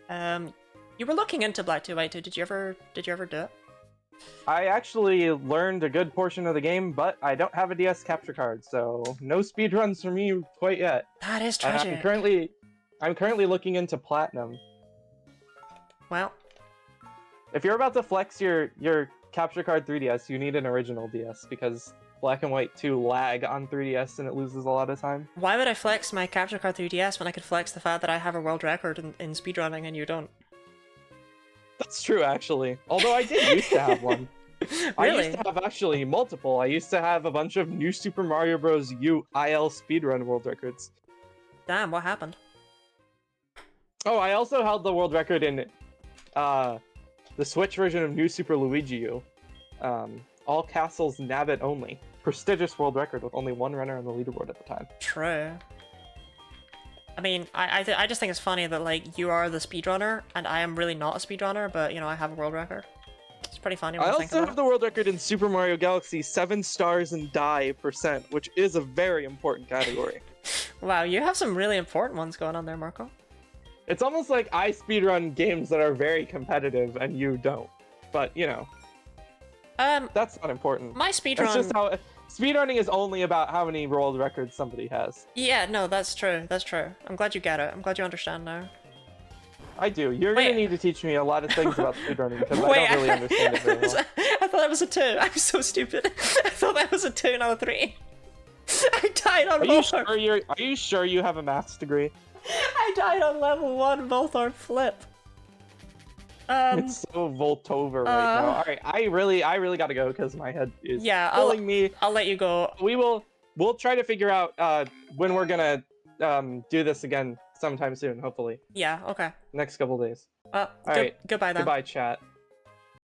You were looking into Black 2 White 2, did you ever do it? I actually learned a good portion of the game, but I don't have a DS capture card, so no speedruns for me quite yet. That is tragic. I'm currently looking into Platinum. Well, if you're about to flex your capture card 3DS, you need an original DS, because Black and White 2 lag on 3DS and it loses a lot of time. Why would I flex my capture card 3DS when I could flex the fact that I have a world record in speedrunning and you don't? That's true, actually. Although I did used to have one. Really? I used to have actually multiple. I used to have a bunch of New Super Mario Bros. U IL speedrun world records. Damn, what happened? Oh, I also held the world record in the Switch version of New Super Luigi U. All castles Nabbit only. Prestigious world record with only one runner on the leaderboard at the time. True. I mean, I just think it's funny that, like, you are the speedrunner, and I am really not a speedrunner, but, you know, I have a world record. pretty funny when I you think also about have it. the world record in Super Mario Galaxy 7 stars and die %, which is a very important category. Wow, you have some really important ones going on there, Marco. It's almost like I speedrun games that are very competitive and you don't. But, you know, that's not important. My That's speedrun... just how... Speedrunning is only about how many world records somebody has. Yeah, no, that's true, that's true. I'm glad you get it. I'm glad you understand now. I do. You're Wait. gonna need to teach me a lot of things about speedrunning, because I Wait, don't really understand it very well. I thought that was a 2. I'm so stupid. I thought that was a 2, not a 3. I died on Voltorb. Are you sure you have a maths degree? I died on level 1 Voltorb flip. It's so Voltover right now. Alright, I really gotta go because my head is killing me. I'll let you go. We'll try to figure out when we're gonna do this again sometime soon, hopefully. Yeah, okay. Next couple days. Well, Alright. goodbye then. Goodbye, chat.